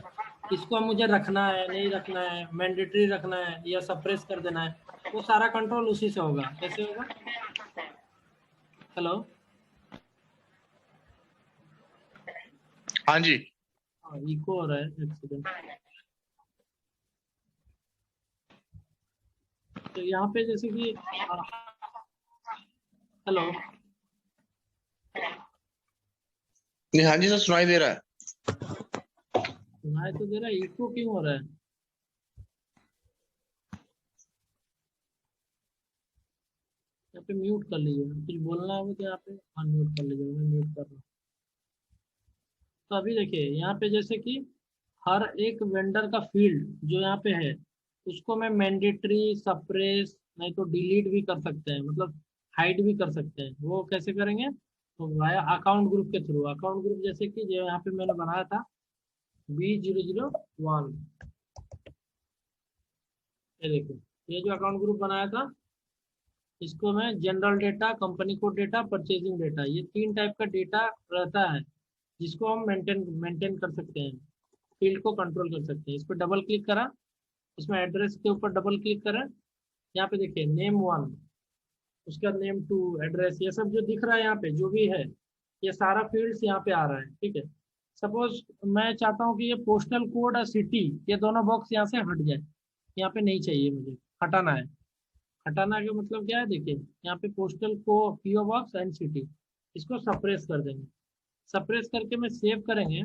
इसको मुझे रखना है नहीं रखना है, मैंडेटरी रखना है या सप्रेस कर देना है, वो सारा कंट्रोल उसी से होगा। कैसे होगा? हेलो, हाँ जी। हाँ इको हो रहा है, एक सेकंड। तो यहाँ पे जैसे कि हेलो, नहीं, हाँ जी सर, सुनाई दे रहा है। सुनाई तो दे रहा है, इको क्यों हो रहा है? यहाँ पे म्यूट कर लीजिए, कुछ बोलना है तो यहाँ पे अनम्यूट कर लीजिए, मैं म्यूट कर रहा हूँ। तो अभी देखिए यहाँ पे जैसे कि हर एक वेंडर का फील्ड जो यहाँ पे है, उसको मैं मैंडेटरी, सप्रेस, नहीं तो डिलीट भी कर सकते हैं, मतलब हाइड भी कर सकते हैं। वो कैसे करेंगे? तो वाया अकाउंट ग्रुप के थ्रू। अकाउंट ग्रुप जैसे कि जो यहाँ पे मैंने बनाया था B001, ये देखो, ये जो अकाउंट ग्रुप बनाया था, इसको मैं general data, company code data, purchasing data, ये 3 टाइप का डेटा रहता है, जिसको हम मेंटेन कर सकते हैं, फील्ड को कंट्रोल कर सकते हैं। इस पर डबल क्लिक करा, इसमें एड्रेस के ऊपर डबल क्लिक करें, यहाँ पे देखिए नेम 1, उसका नेम 2, एड्रेस, ये सब जो दिख रहा है यहाँ पे जो भी है, ये सारा फील्ड्स यहाँ पे आ रहा है। ठीक है, सपोज मैं चाहता हूँ कि ये पोस्टल कोड और सिटी, ये दोनों बॉक्स यहाँ से हट जाए, यहाँ पे नहीं चाहिए मुझे, हटाना है। हटाना का मतलब क्या है? देखिए यहाँ पे पोस्टल को पीओ बॉक्स एंड सिटी, इसको सप्रेस कर देंगे। सप्रेस करके मैं सेव करेंगे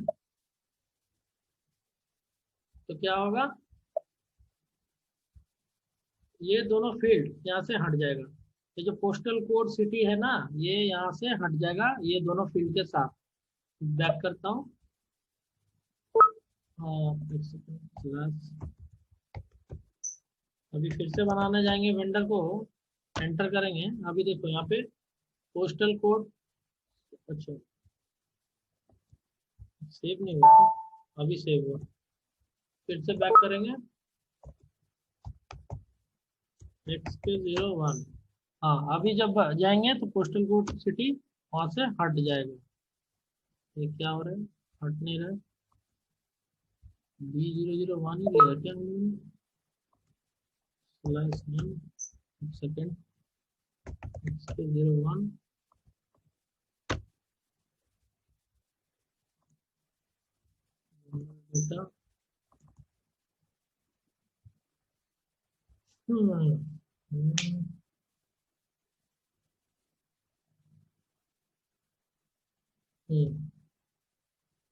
तो क्या होगा, ये दोनों फील्ड यहाँ से हट जाएगा। ये जो पोस्टल कोड सिटी है ना, ये यहाँ से हट जाएगा, ये दोनों फील्ड के साथ। बैक करता हूँ, एक सेकंड, क्लास, अभी फिर से बनाने जाएंगे वेंडर को, एंटर करेंगे। अभी देखो यहाँ पे पोस्टल कोड, अच्छा सेव नहीं हुआ था? अभी सेव हुआ, फिर से बैक करेंगे, XK01। हाँ, अभी जब जाएंगे तो पोस्टल कोड सिटी वहां से हट जाएगा। ये क्या हो रहा है? हट नहीं रहा है, B001 ही लिया क्या हमने? स्लैश नेम, एक सेकेंड, XK01, डेटा,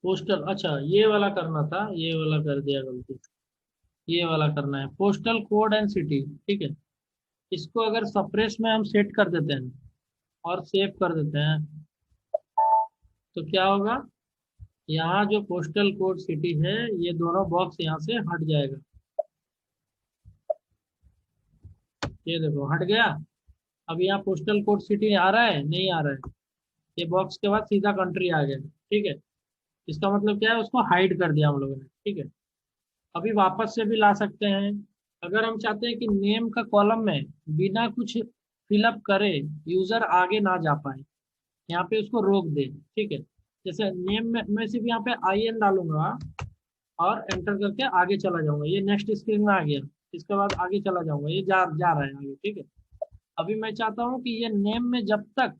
पोस्टल, अच्छा ये वाला करना था, ये वाला कर दिया गलती, ये वाला करना है, पोस्टल कोड एंड सिटी। ठीक है, इसको अगर सप्रेस में हम सेट कर देते हैं और सेव कर देते हैं, तो क्या होगा, यहाँ जो पोस्टल कोड सिटी है, ये दोनों बॉक्स यहाँ से हट जाएगा। ये देखो हट गया। अब यहाँ पोस्टल कोड सिटी आ रहा है? नहीं आ रहा है। ये बॉक्स के बाद सीधा कंट्री आ गया। ठीक है, इसका मतलब क्या है, उसको हाइड कर दिया हम लोगों ने। ठीक है, अभी वापस से भी ला सकते हैं। अगर हम चाहते हैं कि नेम का कॉलम में बिना कुछ फिलअप करे यूजर आगे ना जा पाए, यहाँ पे उसको रोक दे। ठीक है, जैसे नेम में मैं सिर्फ यहाँ पे IN डालूंगा और एंटर करके आगे चला जाऊंगा, ये नेक्स्ट स्क्रीन में आ गया। इसके बाद आगे चला जाऊंगा, ये जा रहा है आगे। ठीक है, अभी मैं चाहता हूँ कि ये नेम में जब तक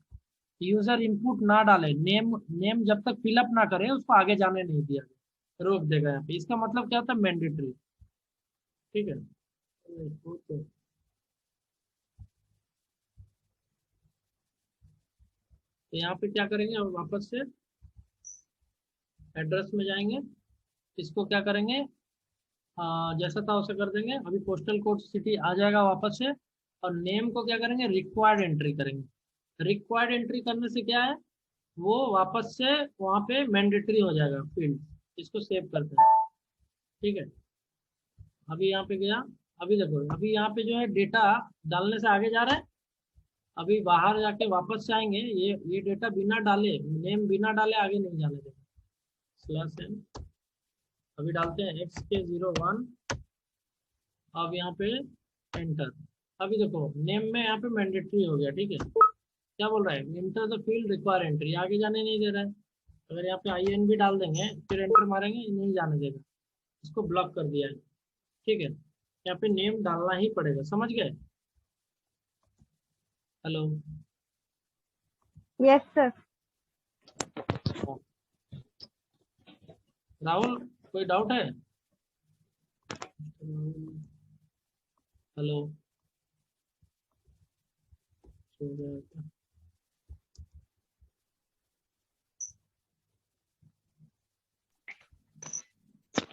यूजर इनपुट ना डाले, नेम नेम जब तक फिलअप ना करे, उसको आगे जाने नहीं दिया जाए, रोक देगा यहाँ पे। इसका मतलब क्या होता है? मैंडेटरी। ठीक है, तो यहाँ पे क्या करेंगे, अब वापस से एड्रेस में जाएंगे, इसको क्या करेंगे, जैसा था वैसा कर देंगे। अभी पोस्टल कोड सिटी आ जाएगा वापस से, और नेम को क्या करेंगे, रिक्वायर्ड एंट्री करेंगे। रिक्वायर्ड एंट्री करने से क्या है, वो वापस से वहाँ पे मैंडेटरी हो जाएगा फील्ड। इसको सेव करते हैं। ठीक है, अभी यहाँ पे गया, अभी देखो अभी यहाँ पे जो है डेटा डालने से आगे जा रहा है। अभी बाहर जाके वापस से आएंगे, ये डेटा बिना डाले, नेम बिना डाले आगे नहीं जाने देगा। स्लैश n, अभी डालते हैं XK01, अब यहाँ पे एंटर। अभी देखो नेम में यहाँ पे मैंडेटरी हो गया, ठीक है। क्या बोल रहा है, enter the field require entry, आगे जाने नहीं दे रहा है। अगर यहाँ पे IN भी डाल देंगे फिर एंटर मारेंगे, नहीं जाने देगा, इसको ब्लॉक कर दिया है, ठीक है। यहाँ पे नेम डालना ही पड़ेगा, समझ गए। Hello yes sir. राहुल, कोई डाउट है? हेलो,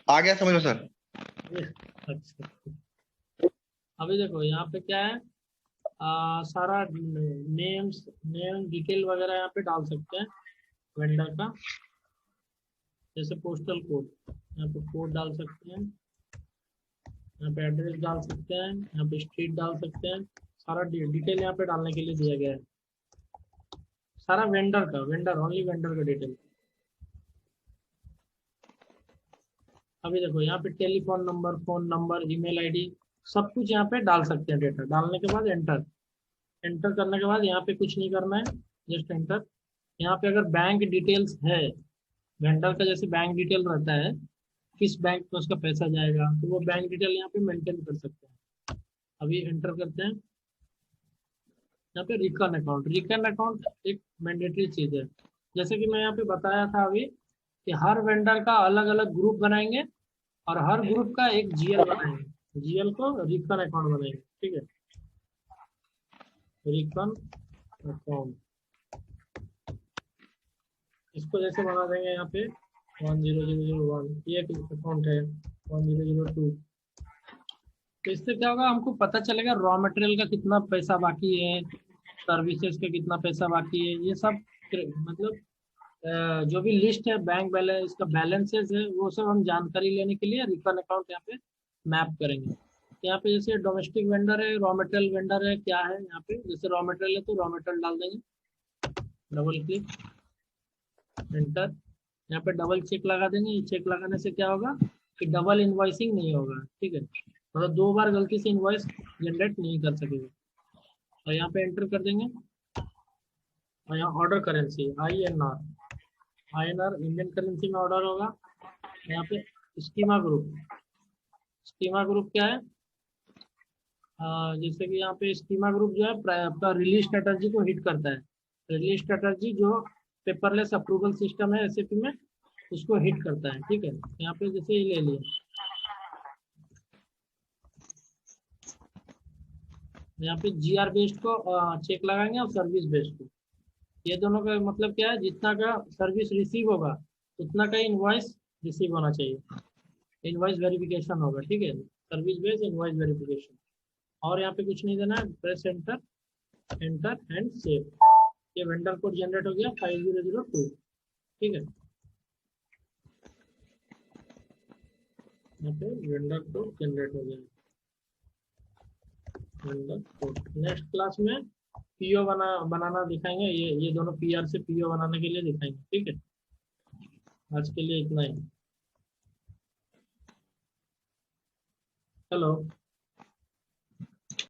आ गया समझ में सर। अच्छा, अभी देखो यहाँ पे क्या है, सारा नेम डिटेल वगैरह यहाँ पे डाल सकते हैं वेंडर का, जैसे पोस्टल कोड, यहाँ पे कोड डाल सकते हैं, यहाँ पे एड्रेस डाल सकते हैं, यहाँ पे स्ट्रीट डाल सकते हैं, सारा डिटेल यहाँ पे डालने के लिए दिया गया है, सारा वेंडर का, ओनली वेंडर का डिटेल। अभी देखो यहाँ पे telephone number, phone number, email ID, सब कुछ यहाँ पे डाल सकते हैं डेटा। डालने के बाद एंटर करने के बाद यहाँ पे कुछ नहीं करना है, जस्ट एंटर। यहाँ पे अगर बैंक डिटेल्स है वेंडर का, जैसे बैंक डिटेल रहता है, किस बैंक में उसका पैसा जाएगा, तो वो बैंक डिटेल यहाँ पे मेंटेन कर सकते हैं। अभी एंटर करते हैं, यहाँ पे रिकन अकाउंट एक मैंडेटरी चीज है। जैसे कि मैं यहाँ पे बताया था अभी कि हर वेंडर का अलग अलग ग्रुप बनाएंगे और हर ग्रुप का एक GL बनाएंगे, GL को रिकन अकाउंट बनाएंगे, ठीक है। रिकन अकाउंट, इसको जैसे बना देंगे यहाँ पे 10001, ये एक अकाउंट है 1002। तो इससे क्या होगा, हमको पता चलेगा रॉ मटेरियल का कितना पैसा बाकी है, सर्विसेज का कितना पैसा बाकी है, ये सब मतलब जो भी लिस्ट है बैंक बैलेंस, इसका बैलेंसेस है, वो सब हम जानकारी लेने के लिए रिकन अकाउंट यहाँ पे मैप करेंगे। यहाँ पे जैसे डोमेस्टिक वेंडर है, रॉ मटेरियल वेंडर है, क्या है यहाँ पे, जैसे रॉ मटेरियल है तो रॉ मटेरियल डाल देंगे, डबल क्लिक एंटर। यहाँ पे डबल चेक लगा देंगे, चेक लगाने से क्या होगा कि डबल इनवॉइसिंग नहीं होगा, ठीक है, मतलब 2 बार गलती से इनवॉइस जनरेट नहीं कर सकेगा। और यहाँ पे एंटर कर देंगे, और यहाँ order currency INR Indian currency में ऑर्डर होगा। यहाँ पे स्कीमा ग्रुप क्या है, जैसे कि यहाँ पे स्कीमा ग्रुप जो है आपका रिलीज स्ट्रेटजी को हिट करता है। रिलीज स्ट्रेटजी जो पेपरलेस अप्रूवल सिस्टम है SAP में, उसको हिट करता है, ठीक है। यहाँ पे जैसे ये ले लिया, यहाँ पे GR बेस्ड को चेक लगाएंगे और सर्विस बेस्ड को, ये दोनों का मतलब क्या है, जितना का सर्विस रिसीव होगा उतना का इनवॉइस रिसीव होना चाहिए, इनवॉइस वेरिफिकेशन होगा, ठीक है, सर्विस बेस्ड इनवॉइस वेरिफिकेशन। और यहाँ पे कुछ नहीं देना है, प्रेस एंटर एंड सेव। ये वेंडर कोड जनरेट हो गया 5002, ठीक है। यहाँ पे वेंडर कोड जनरेट हो गया, वेंडर कोड। नेक्स्ट क्लास में PO बनाना दिखाएंगे, ये दोनों PR से PO बनाने के लिए दिखाएंगे, ठीक है। आज के लिए इतना ही। हेलो।